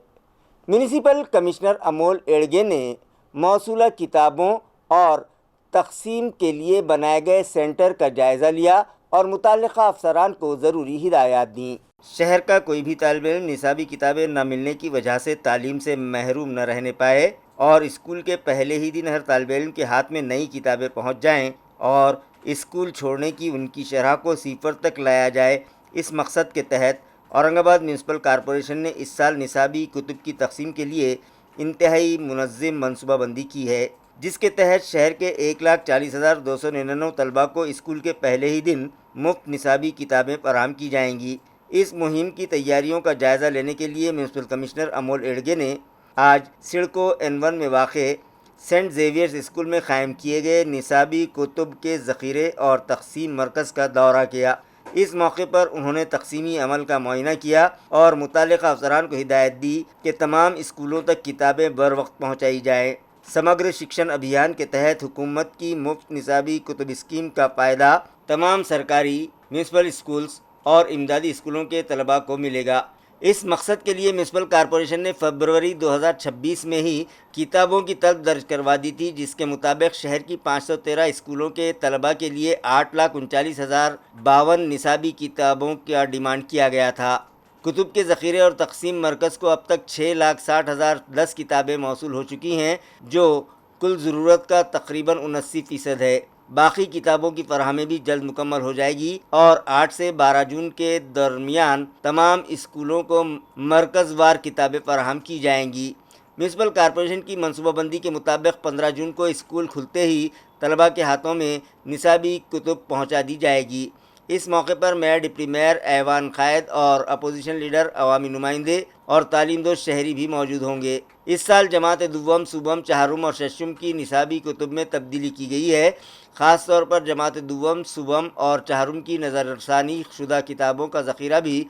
म्यूनिसिपल कमिश्नर अमोल एड़गे ने मौसूला किताबों और तक़सीम के लिए बनाए गए सेंटर का जायज़ा लिया और मुताल्लिक़ा अफसरान को ज़रूरी हिदायत दी। शहर का कोई भी तालिब इल्म निसाबी किताबें न मिलने की वजह से तालीम से महरूम न रहने पाए और स्कूल के पहले ही दिन हर तालिब इल्म के हाथ में नई किताबें पहुँच जाएँ और स्कूल छोड़ने की उनकी शरह को 0 तक लाया जाए। इस मकसद के तहत औरंगाबाद म्यूनिसिपल कॉरपोरेशन ने इस साल निसाबी कुतुब की तक़सीम के लिए इंतहाई मुनज़्ज़म मनसूबाबंदी की है, जिसके तहत शहर के 1,40,299 तलबा को स्कूल के पहले ही दिन मुफ्त निसाबी किताबें फराहम की जाएंगी। इस मुहिम की तैयारियों का जायज़ा लेने के लिए म्यूनिसिपल कमिश्नर अमोल एड़गे ने आज सिडको N1 में वाक़े सेंट ज़ेवियर्स स्कूल में क़ायम किए गए निसाबी कुतुब के ज़ख़ीरे और तक़सीम मरकज़ का दौरा किया। इस मौके पर उन्होंने तक़सीमी अमल का मुआयना किया और मुताल्लिक़ा अफसरान को हिदायत दी कि तमाम स्कूलों तक किताबें बर वक्त पहुँचाई जाएँ। समग्र शिक्षण अभियान के तहत हुकूमत की मुफ्त निसाबी कुतुब स्कीम का फ़ायदा तमाम सरकारी म्यूनिसिपल स्कूल्स और इमदादी स्कूलों के तलबा को मिलेगा। इस मकसद के लिए म्यूनिसिपल कॉरपोरेशन ने फरवरी 2026 में ही किताबों की तलब दर्ज करवा दी थी, जिसके मुताबिक शहर की 513 स्कूलों के तलबा के लिए 8,39,052 निसाबी किताबों का डिमांड किया गया था। कुतुब के ज़ख़ीरे और तक़सीम मरकज़ को अब तक 6,60,010 किताबें मौसूल हो चुकी हैं, जो कुल ज़रूरत का तकरीबन 79% है। बाकी किताबों की फराहमी भी जल्द मुकम्मल हो जाएगी और 8 से 12 जून के दरमियान तमाम स्कूलों को मरकज़ वार किताबें फराहम की जाएंगी। म्यूनिसिपल कॉरपोरेशन की मनसूबाबंदी के मुताबिक 15 जून को स्कूल खुलते ही तलबा के हाथों में निसाबी कुतुब पहुंचा दी जाएगी। इस मौके पर मेयर, डिप्टी मेयर, ऐवान कायद और अपोजिशन लीडर, अवामी नुमाइंदे और तालीमदोश शहरी भी मौजूद होंगे। इस साल जमात दुव्वम, सुबम, चहारुम और शशुम की निसाबी कुतुब में तब्दीली की गई है। ख़ास तौर पर जमात दुव्वम, सुबम और चहारुम की नज़रसानी शुदा किताबों का ज़ख़ीरा भी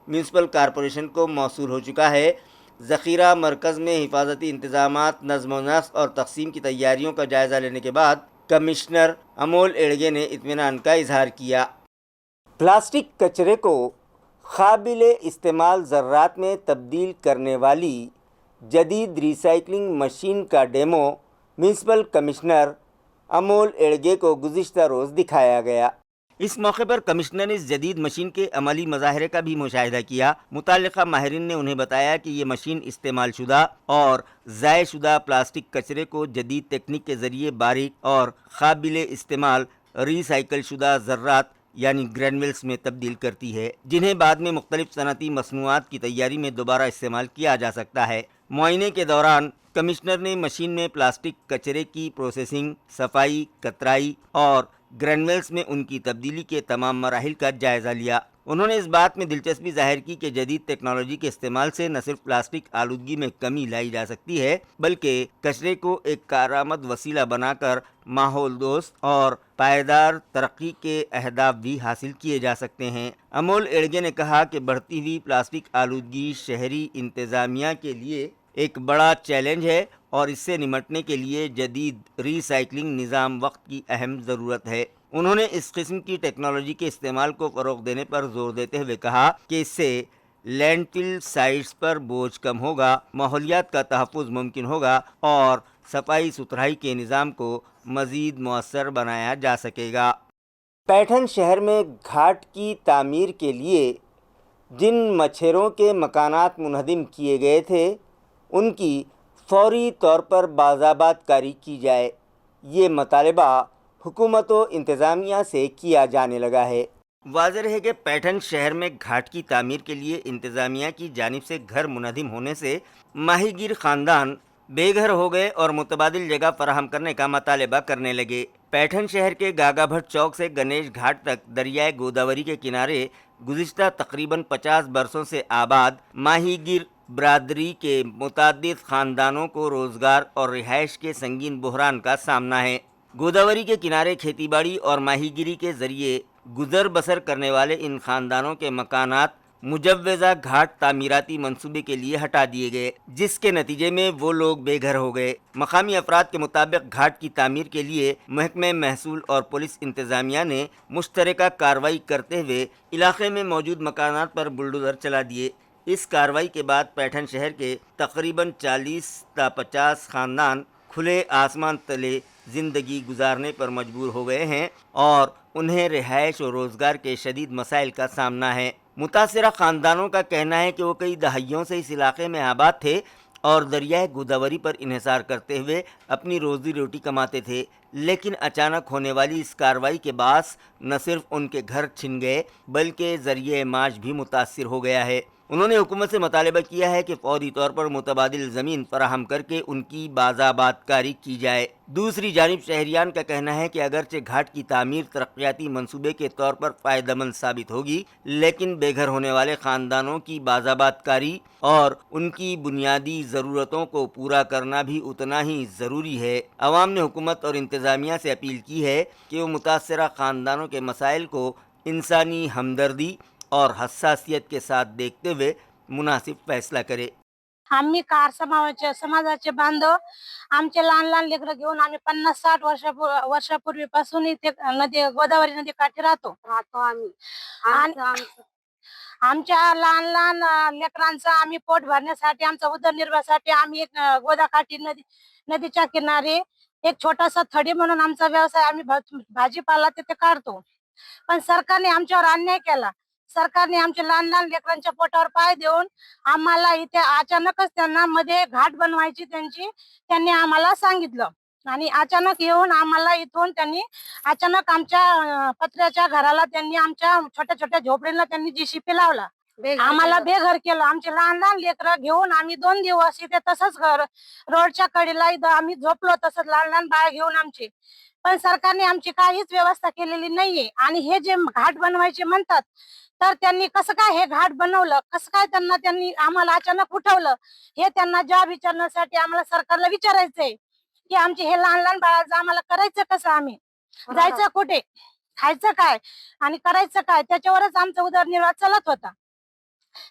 म्यूनसिपल कॉरपोरेशन को मौसूल हो चुका है। ज़ख़ीरा मरकज़ में हिफाजती इंतज़ामात, नज़्म व नस्क़ और तक़सीम की तैयारियों का जायज़ा लेने के बाद कमिश्नर अमोल एड़गे ने इत्मीनान का इजहार किया। प्लास्टिक कचरे को काबिल इस्तेमाल ज़र्रात में तब्दील करने वाली जदीद रिसाइकलिंग मशीन का डेमो म्यूनसिपल कमिश्नर अमोल एड़गे को गुज़िश्ता रोज़ दिखाया गया। इस मौके पर कमिश्नर ने इस जदीद मशीन के अमली मज़ाहिरे का भी मुशाहिदा किया। मुताल्लिक़ा माहिरीन ने उन्हें बताया कि ये मशीन इस्तेमाल शुदा और ज़ाय शुदा प्लास्टिक कचरे को जदीद तकनीक के ज़रिए बारीक और काबिल इस्तेमाल रिसाइकल शुदा ज़र्रात यानी ग्रैनुल्स में तब्दील करती है, जिन्हें बाद में मुख्तलिफ सनती मसनूआत की तैयारी में दोबारा इस्तेमाल किया जा सकता है। मुआयने के दौरान कमिश्नर ने मशीन में प्लास्टिक कचरे की प्रोसेसिंग, सफाई, कतराई और ग्रैनुल्स में उनकी तब्दीली के तमाम मराहिल का जायज़ा लिया। उन्होंने इस बात में दिलचस्पी ज़ाहिर की कि जदीद टेक्नोलॉजी के इस्तेमाल से न सिर्फ प्लास्टिक आलूदगी में कमी लाई जा सकती है, बल्कि कचरे को एक कारआमद वसीला बनाकर माहौल दोस्त और पायदार तरक्की के अहदाफ भी हासिल किए जा सकते हैं। अमोल एड़गे ने कहा कि बढ़ती हुई प्लास्टिक आलूदगी शहरी इंतज़ामिया के लिए एक बड़ा चैलेंज है और इससे निमटने के लिए जदीद रिसाइकलिंग निज़ाम वक्त की अहम ज़रूरत है। उन्होंने इस किस्म की टेक्नोलॉजी के इस्तेमाल को फ़रोग़ देने पर ज़ोर देते हुए कहा कि इससे लैंडफिल साइट्स पर बोझ कम होगा, माहौलियात का तहफ़्फ़ुज़ मुमकिन होगा और सफाई सुथराई के निज़ाम को मज़ीद मौसर बनाया जा सकेगा। पैठन शहर में घाट की तामीर के लिए जिन मच्छरों के मकानात मुनहदिम किए गए थे, उनकी फौरी तौर पर बाज़ाबात कारी की जाए। ये मुतालबा हुकूमत व इंतज़ामिया से किया जाने लगा है। वाज़ेह है कि पैठन शहर में घाट की तामीर के लिए इंतज़ामिया की जानिब से घर मुनहदिम होने से माहीगीर ख़ानदान बेघर हो गए और मुतबादिल जगह फराहम करने का मुतालबा करने लगे। पैठन शहर के गागा भट्ट चौक से गणेश घाट तक दरियाए गोदावरी के किनारे गुज़िश्ता तकरीबन 50 बरसों से आबाद माहीगीर बरादरी के मुताद्दिद ख़ानदानों को रोज़गार और रिहाइश के संगीन बहरान का सामना है। गोदावरी के किनारे खेतीबाड़ी और माहीगीरी के ज़रिए गुज़र बसर करने वाले इन ख़ानदानों के मकानात मुजव्वज़ा घाट तामीराती मंसूबे के लिए हटा दिए गए, जिसके नतीजे में वो लोग बेघर हो गए। मकामी अफराद के मुताबिक घाट की तामीर के लिए महकमे महसूल और पुलिस इंतज़ामिया ने मुश्तरका कार्रवाई करते हुए इलाके में मौजूद मकानात पर बुलडोज़र चला दिए। इस कार्रवाई के बाद पैठन शहर के तकरीबन 40 ता 50 ख़ानदान खुले आसमान तले ज़िंदगी गुजारने पर मजबूर हो गए हैं और उन्हें रिहाइश और रोज़गार के शदीद मसाइल का सामना है। मुतासिरा ख़ानदानों का कहना है कि वो कई दहाइयों से इस इलाके में आबाद थे और दरियाए गोदावरी पर इन्हिसार करते हुए अपनी रोज़ी रोटी कमाते थे, लेकिन अचानक होने वाली इस कार्रवाई के बास न सिर्फ उनके घर छिन गए बल्कि ज़रिए माश भी मुतासिर हो गया है। उन्होंने हुकूमत से मुतालबा किया है कि फौरी तौर पर मुतबादिल ज़मीन फराहम करके उनकी बाज़ाबातकारी की जाए। दूसरी जानिब शहरियान का कहना है कि अगरचे घाट की तामीर तरक्याती मंसूबे के तौर पर फ़ायदेमंद साबित होगी, लेकिन बेघर होने वाले ख़ानदानों की बाज़ाबातकारी और उनकी बुनियादी ज़रूरतों को पूरा करना भी उतना ही ज़रूरी है। अवाम ने हुकूमत और इंतज़ामिया से अपील की है कि वो मुतासरा ख़ानदानों के मसाइल को इंसानी हमदर्दी और हसासियत के साथ देखते हुए मुनासिब फैसला करे। आम्ही कार समाजाचे बांधव आमचे लहान लहान लेकरं घेऊन आम्ही 50-60 वर्षापूर्वीपासून इथे नदी गोदावरी नदी काठी राहतो आम्ही आणि आमच्या लहान लहान लेकरांचं आम्ही पोट भरण्यासाठी आमचा उदरनिर्वाहासाठी आम्ही एक गोदाकाठी नदीच्या किनारी एक छोटासा थडी म्हणून आमचा व्यवसाय आम्ही भाजीपाला तिथे काढतो। पण सरकारने आमच्यावर अन्याय केला। सरकारने आमच्या लहान लहान लेकरांच्या पोटावर पाय देऊन आम्हाला इथे अचानकच त्यांना मध्ये घाट बनवायची त्यांनी आम्हाला सांगितलं आणि अचानक येऊन आम्हाला इथून त्यांनी अचानक आमच्या पत्र्याच्या घराला त्यांनी आमच्या छोट्या छोट्या झोपडीला त्यांनी जीसीपी लावला, आम्हाला बेघर केलं। आमचे लहान लहान लेकरं घेऊन आम्ही 2 दिवस इथे तसंच रोडच्या कडेला आम्ही झोपलो, तसंच लहान लहान बाळ घेऊन आमचे। पण सरकारने आमची काहीच व्यवस्था केलेली नाहीये आणि हे जे घाट बनवायचे म्हणतात तर त्यांनी कसं काय हे घाट बनवलं, कसं काय त्यांनी आम्हाला अचानक उठवलं, हे त्यांना जॉब विचारण्यासाठी आम्हाला सरकारला विचारायचंय की आमचे हे लहान लहान बाळाचं आम्हाला करायचं कसं, आम्ही जायचं कुठे, खायचं काय आणि करायचं काय, त्याच्यावरच आमचा उदरनिर्वाह चालत होता।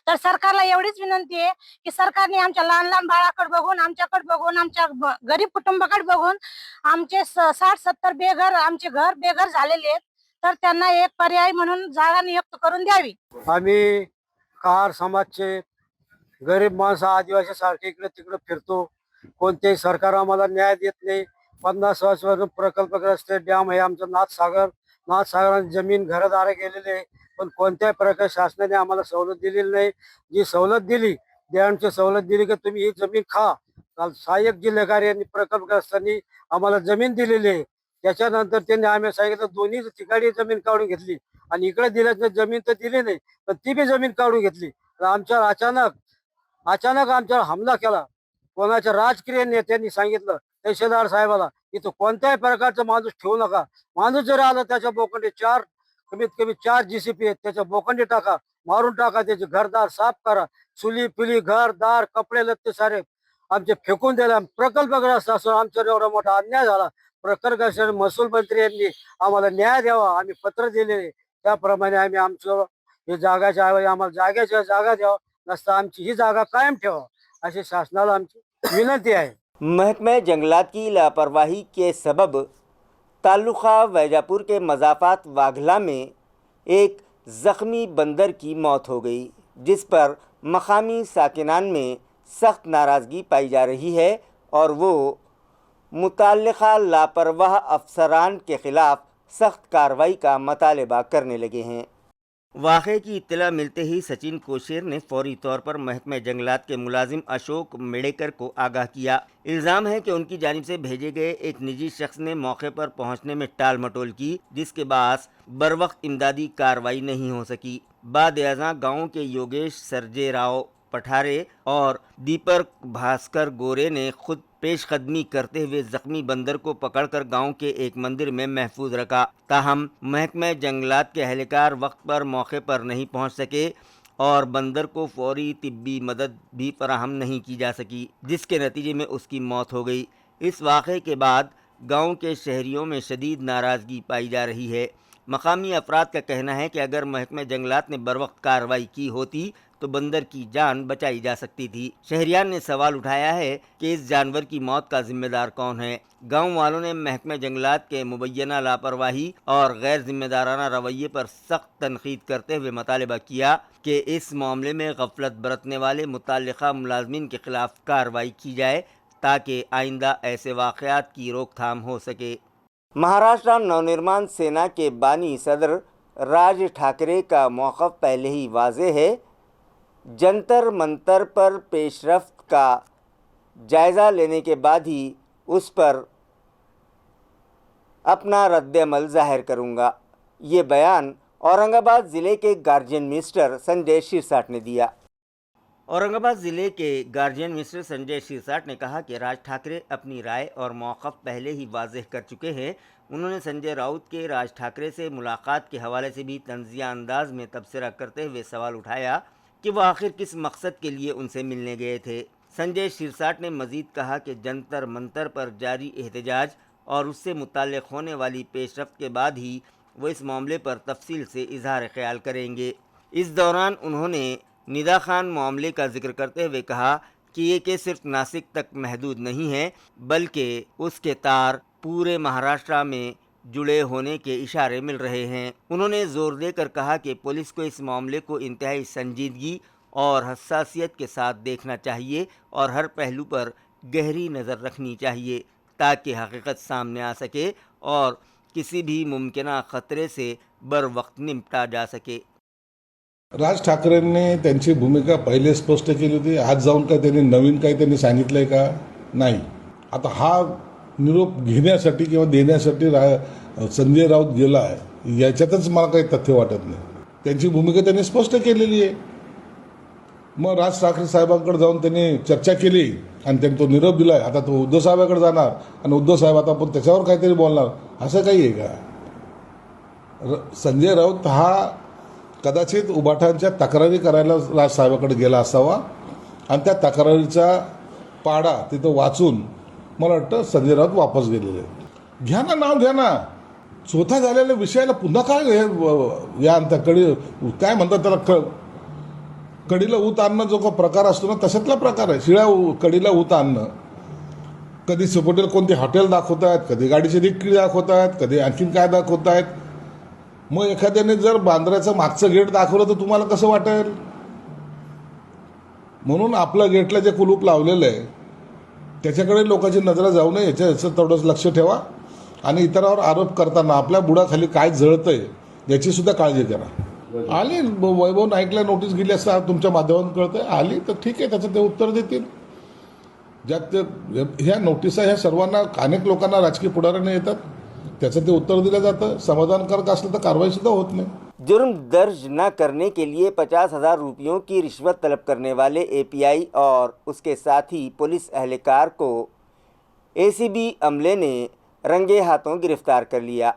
तर सरकारला एवढीच विनंती आहे की सरकारने आमच्या लहान लहान बाळाकडे बघून, आमच्याकडे बघून, आमच्या गरीब कुटुंबाकडे बघून आमचे 60-70 बेघर, आमचे घर बेघर झालेले आहेत, तर त्यांना एक पर्याय म्हणून जागा नियुक्त करून द्यावी. आम्ही कहार समाजचे गरीब माणसं आदिवासी सारखे इकडे तिकडे फिरतो. कोणतेही सरकार आम्हाला न्याय देत नाही. 50 वर्ष प्रकल्पग्रस्त डॅम आहे आमचं नाथसागरात जमीन घरदारे गेलेले आहे, पण कोणत्याही प्रकारे शासनाने आम्हाला सवलत दिलेली नाही. जी सवलत दिली, डॅमची सवलत दिली की तुम्ही ही जमीन खा. काल सहाय्यक जिल्हाधिकारी यांनी प्रकल्पग्रस्तांनी आम्हाला जमीन दिलेली आहे. त्याच्यानंतर त्यांनी आम्ही सांगितलं दोन्ही ठिकाणी जमीन काढून घेतली आणि इकडे दिल्याचं जमीन तर दिली नाही, पण ती बी जमीन काढून घेतली. आमच्यावर अचानक आमच्यावर हमला केला. कोणाच्या राजकीय नेत्यांनी सांगितलं तहसीलदार साहेबाला इथं कोणत्याही प्रकारचा माणूस ठेवू नका. माणूस जर आला त्याच्या बोकंडी कमीत कमी 4 GCP आहेत, त्याच्या बोकंडी टाका, मारून टाका, त्याचे घरदार साफ करा. चुली पिली घरदार कपडे लत्ते सारे आमचे फेकून दिले. प्रकल्पग्रस्त असून आमच्यावर एवढा मोठा अन्याय झाला. प्रकल्पग्रस्त महसूल मंत्री यांनी आम्हाला न्याय द्यावा. आम्ही पत्र दिलेले, त्याप्रमाणे आम्ही आमचं हे जागाच्या ऐवजी आम्हाला जागेच्या जागा द्यावा, नसता आमची ही जागा कायम ठेवा अशी शासनाला आमची विनंती आहे. महकमे जंगलात की लापरवाही के सबब ताल्लुक़ा वैजापुर के मज़ाफ़ात वाघला में एक ज़ख्मी बंदर की मौत हो गई, जिस पर मकामी साकिनान में सख्त नाराज़गी पाई जा रही है और वो मुताल्लिक़ा लापरवाह अफसरान के ख़िलाफ़ सख्त कार्रवाई का मतालबा करने लगे हैं। वाक़े की इत्तला मिलते ही सचिन कोशेर ने फौरी तौर पर महकमे जंगलात के मुलाजिम अशोक मेड़ेकर को आगाह किया। इल्ज़ाम है कि उनकी जानिब से भेजे गए एक निजी शख्स ने मौके पर पहुंचने में टाल मटोल की, जिसके बास बरवक्त इमदादी कार्रवाई नहीं हो सकी। बाद-ए-अज़ां गाँव के योगेश सर्जेराव पठारे और दीपक भास्कर गोरे ने खुद पेशकदमी करते हुए जख्मी बंदर को पकड़कर गांव के एक मंदिर में महफूज रखा। ताहम महकमे जंगलात के एहलकार वक्त पर मौके पर नहीं पहुंच सके और बंदर को फौरी तिब्बी मदद भी फराहम नहीं की जा सकी, जिसके नतीजे में उसकी मौत हो गई। इस वाक़े के बाद गांव के शहरियों में शदीद नाराज़गी पाई जा रही है। मकामी अफराद का कहना है कि अगर महकमे जंगलात ने बरवक्त कार्रवाई की होती तो बंदर की जान बचाई जा सकती थी। शहरियान ने सवाल उठाया है कि इस जानवर की मौत का जिम्मेदार कौन है। गांव वालों ने महकमे जंगलात के मुबैना लापरवाही और गैर जिम्मेदाराना रवैये पर सख्त तनकीद करते हुए मुतालबा किया कि इस मामले में गफलत बरतने वाले मुतल्लिक़ा मुलाज़मिन के खिलाफ कार्रवाई की जाए, ताकि आइंदा ऐसे वाक़यात की रोकथाम हो सके। महाराष्ट्र नवनिर्माण सेना के बानी सदर राज ठाकरे का मौक़िफ़ पहले ही वाज़ेह है। जंतर मंतर पर पेशरफ्त का जायज़ा लेने के बाद ही उस पर अपना रद्द-ए-अमल ज़ाहिर करूँगा। ये बयान औरंगाबाद ज़िले के गार्जियन मिनिस्टर संजय शिरसाट ने दिया। औरंगाबाद ज़िले के गार्जियन मिनिस्टर संजय शिरसाट ने कहा कि राज ठाकरे अपनी राय और मौक़िफ़ पहले ही वाज़ेह कर चुके हैं। उन्होंने संजय राउत के राज ठाकरे से मुलाकात के हवाले से भी तंज़िया अंदाज में तबसरा करते हुए सवाल उठाया कि वह आखिर किस मकसद के लिए उनसे मिलने गए थे। संजय शिरसाट ने मज़ीद कहा कि जंतर मंतर पर जारी एहतजाज और उससे मुताल्लिक़ होने वाली पेशरफ्त के बाद ही वो इस मामले पर तफसील से इजहार ख्याल करेंगे। इस दौरान उन्होंने निदा खान मामले का जिक्र करते हुए कहा कि ये केस सिर्फ नासिक तक महदूद नहीं है, बल्कि उसके तार पूरे महाराष्ट्र में जुड़े होने के इशारे मिल रहे हैं। उन्होंने जोर देकर कहा कि पुलिस को इस मामले को इंतहाई संजीदगी और हसासियत के साथ देखना चाहिए और हर पहलू पर गहरी नज़र रखनी चाहिए, ताकि हकीकत सामने आ सके और किसी भी मुमकिन खतरे से बर वक्त निपटा जा सके। राज ठाकरेंनी त्यांची भूमिका पहिले स्पष्ट केली होती। आज जाऊन काय त्यांनी नवीन काही त्यांनी सांगितलंय का? नाही। आता हा निरोप घेण्यासाठी किंवा देण्यासाठी संजय राऊत गेला आहे, याच्यातच मला काही तथ्य वाटत नाही। त्यांची भूमिका त्यांनी स्पष्ट केलेली आहे। मग राज ठाकरे साहेबांकडे जाऊन त्यांनी चर्चा केली आणि त्यांनी तो निरोप दिलाय। आता तो उद्धव साहेबांकडे जाणार आणि उद्धव साहेब आता पण त्याच्यावर काहीतरी बोलणार, असं काही आहे का? संजय राऊत हा कदाचित उबाठांच्या तक्रारी करायला राज साहेबांकडे गेला असावा आणि त्या तक्रारीचा पाडा तिथं वाचून मला वाटतं संजय राऊत वापस गेलेले। घ्या ना, नाव घ्या ना। चौथा झालेल्या विषयाला पुन्हा काय या अंताकडे काय म्हणतात त्याला कडीला ऊत आणणं जो का प्रकार असतो ना, तशातला प्रकार आहे. शिळ्या कडीला ऊत आणणं. कधी सपोटेल कोणते हॉटेल दाखवत आहेत, कधी गाडीची डिक्की दाखवत आहेत, कधी आणखीन काय दाखवत आहेत. मग एखाद्याने जर बांद्र्याचं मागचं गेट दाखवलं तर तुम्हाला कसं वाटेल? म्हणून आपल्या गेटला जे कुलूप लावलेलं आहे त्याच्याकडे लोकांची नजर जाऊ नये याचं तेवढंच लक्ष ठेवा. आणि इतरांवर आरोप करताना आपल्या बुडाखाली काय जळतंय याची सुद्धा काळजी करा. आली वैभव नाईकला नोटीस गेली असं तुमच्या माध्यमातून कळतंय, आली तर ठीक आहे, त्याचं ते उत्तर देतील. ज्यात ते ह्या नोटिसा ह्या सर्वांना अनेक लोकांना राजकीय पुढाऱ्यांना येतात, त्याचं ते उत्तर दिलं जातं. समाधानकारक असलं तर कारवाई सुद्धा होत नाही. जुर्म दर्ज न करने के लिए 50,000 रुपयों की रिश्वत तलब करने वाले एपीआई और उसके साथी पुलिस एहलकार को एसीबी अमले ने रंगे हाथों गिरफ्तार कर लिया।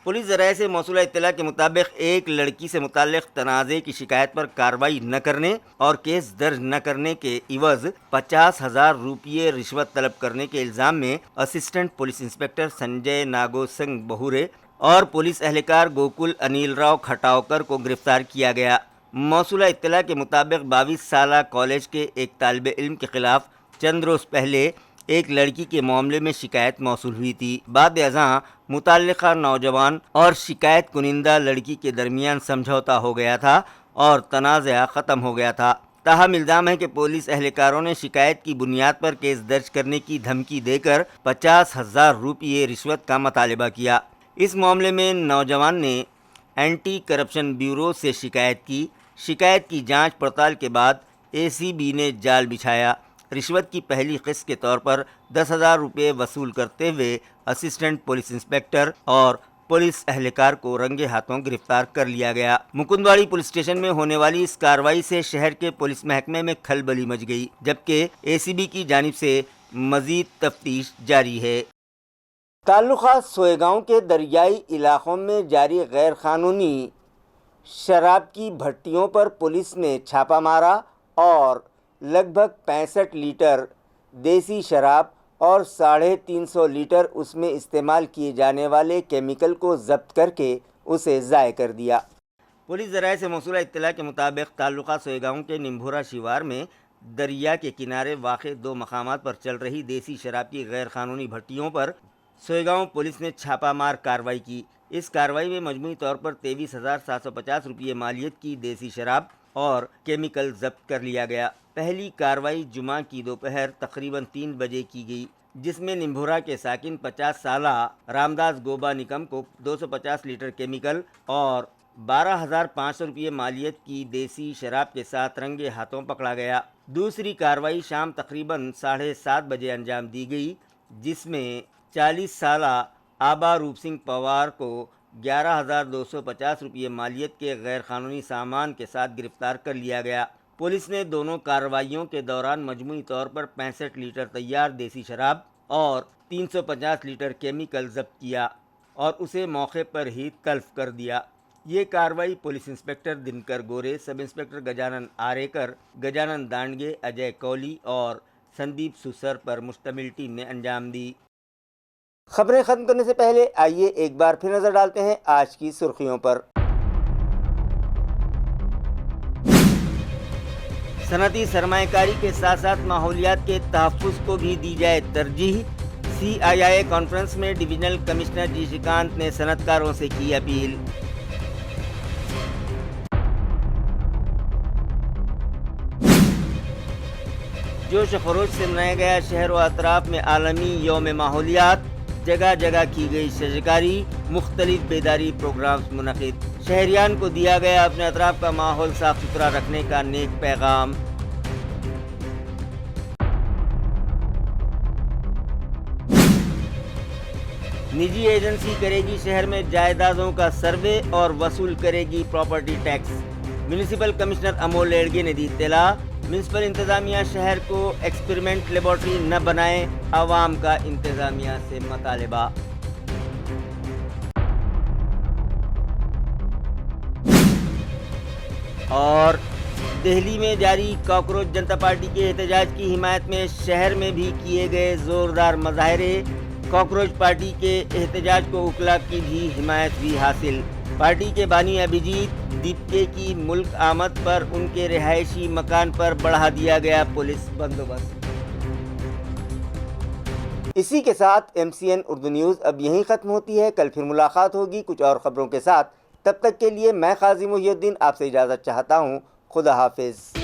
पुलिस ज़राए से मौसूला इत्तला के मुताबिक एक लड़की से मुताल्लिक़ तनाज़े की शिकायत पर कार्रवाई न करने और केस दर्ज न करने के इवज़ 50,000 रुपये रिश्वत तलब करने के इल्ज़ाम में assistant police inspector Sanjay Nago Singh Bahure और पुलिस एहलकार गोकुल अनिल राव खटावकर को गिरफ्तार किया गया। मौसूला इत्तला के मुताबिक 22 साला कॉलेज के एक तालिब इल्म के ख़िलाफ़ चंद रोज़ पहले एक लड़की के मामले में शिकायत मौसूल हुई थी। बाद अज़ां मुतल्लिक़ा नौजवान और शिकायत कुनिंदा लड़की के दरमियान समझौता हो गया था और तनाज़ा ख़त्म हो गया था। ताहम इल्ज़ाम है कि पुलिस एहलकारों ने शिकायत की बुनियाद पर केस दर्ज करने की धमकी देकर 50,000 रुपये रिश्वत का मुतालबा किया। इस मामले में नौजवान ने एंटी करप्शन ब्यूरो से शिकायत की। शिकायत की जांच पड़ताल के बाद एसीबी ने जाल बिछाया। रिश्वत की पहली किस्त के तौर पर 10,000 रुपये वसूल करते हुए असिस्टेंट पुलिस इंस्पेक्टर और पुलिस एहलकार को रंगे हाथों गिरफ्तार कर लिया गया। मुकुंदवाड़ी पुलिस स्टेशन में होने वाली इस कार्रवाई से शहर के पुलिस महकमे में खलबली मच गई, जबकि एसीबी की जानिब से मज़ीद तफ्तीश जारी है। ताल्लुक़ात सोएगांव के दरियाई इलाकों में जारी गैर कानूनी शराब की भट्टियों पर पुलिस ने छापा मारा और लगभग 65 लीटर देसी शराब और 350 लीटर उसमें इस्तेमाल किए जाने वाले केमिकल को जब्त करके उसे ज़ाय कर दिया। पुलिस ज़राए से मौसूला इत्तला के मुताबिक ताल्लुक़ात सोएगांव के निम्भोरा शिवार में दरिया के किनारे वाक़े 2 मकामात पर चल रही देसी शराब की गैर कानूनी भट्टियों पर सोएगांव पुलिस ने छापामार कार्रवाई की। इस कार्रवाई में मजमूई तौर पर 23,750 रुपये मालियत की देसी शराब और केमिकल जब्त कर लिया गया। पहली कार्रवाई जुमा की दोपहर तकरीबन 3 बजे की गई, जिसमें निम्भोरा के साकिन 50 साला रामदास गोबा निकम को 250 लीटर केमिकल और 12,500 रुपये मालियत की देसी शराब के साथ रंगे हाथों पकड़ा गया। दूसरी कार्रवाई शाम तकरीबन 7:30 बजे अंजाम दी गई, जिसमें 40 साला आबा रूप सिंह पवार को 11,250 रुपये मालियत के गैर कानूनी सामान के साथ गिरफ्तार कर लिया गया। पुलिस ने दोनों कार्रवाइयों के दौरान मजमूई तौर पर 65 लीटर तैयार देसी शराब और 350 लीटर केमिकल जब्त किया और उसे मौके पर ही तल्फ कर दिया। ये कार्रवाई पुलिस इंस्पेक्टर दिनकर गोरे, सब इंस्पेक्टर गजानन आरेकर, गजानन दांडगे, अजय कौली और संदीप सुसर पर मुश्तमिल टीम ने अंजाम दी। खबरें ख़त्म करने से पहले आइए एक बार फिर नज़र डालते हैं आज की सुर्खियों पर। सनती सरमाएकारी के साथ साथ माहौलियात के तहफ़्फ़ुज़ को भी दी जाए तरजीह। CII कॉन्फ्रेंस में डिविजनल कमिश्नर जी श्रीकांत ने सनतकारों से की अपील। जोश खरोश से मनाया गया शहर व अतराफ में आलमी यौम माहौलियात। जगह जगह की गई शजकारी, मुख्तलिफ बेदारी प्रोग्राम्स मुनक़िद। शहरियान को दिया गया अपने अतराफ का माहौल साफ सुथरा रखने का नेक पैगाम। निजी एजेंसी करेगी शहर में जायदादों का सर्वे और वसूल करेगी property tax. Municipal commissioner Amol Ledge ने दी इत्तला। म्यूनिसिपल इंतज़ामिया शहर को एक्सपेरिमेंट लेबॉर्ट्री न बनाए, आवाम का इंतज़ामिया से मुतालबा। और दिल्ली में जारी कॉकरोच जनता पार्टी के एहतजाज की हिमायत में शहर में भी किए गए ज़ोरदार मुज़ाहरे। कॉकरोच पार्टी के एहतजाज को उकला की भी हिमायत भी हासिल। پارٹی کے بانی ابھیجیت دیپکے کی ملک آمد پر ان کے رہائشی مکان پر بڑھا دیا گیا پولیس بندوبست۔ اسی کے ساتھ MCN اردو نیوز اب یہیں ختم ہوتی ہے۔ کل پھر ملاقات ہوگی کچھ اور خبروں کے ساتھ۔ تب تک کے لیے میں قاضی محی الدین آپ سے اجازت چاہتا ہوں۔ خدا حافظ۔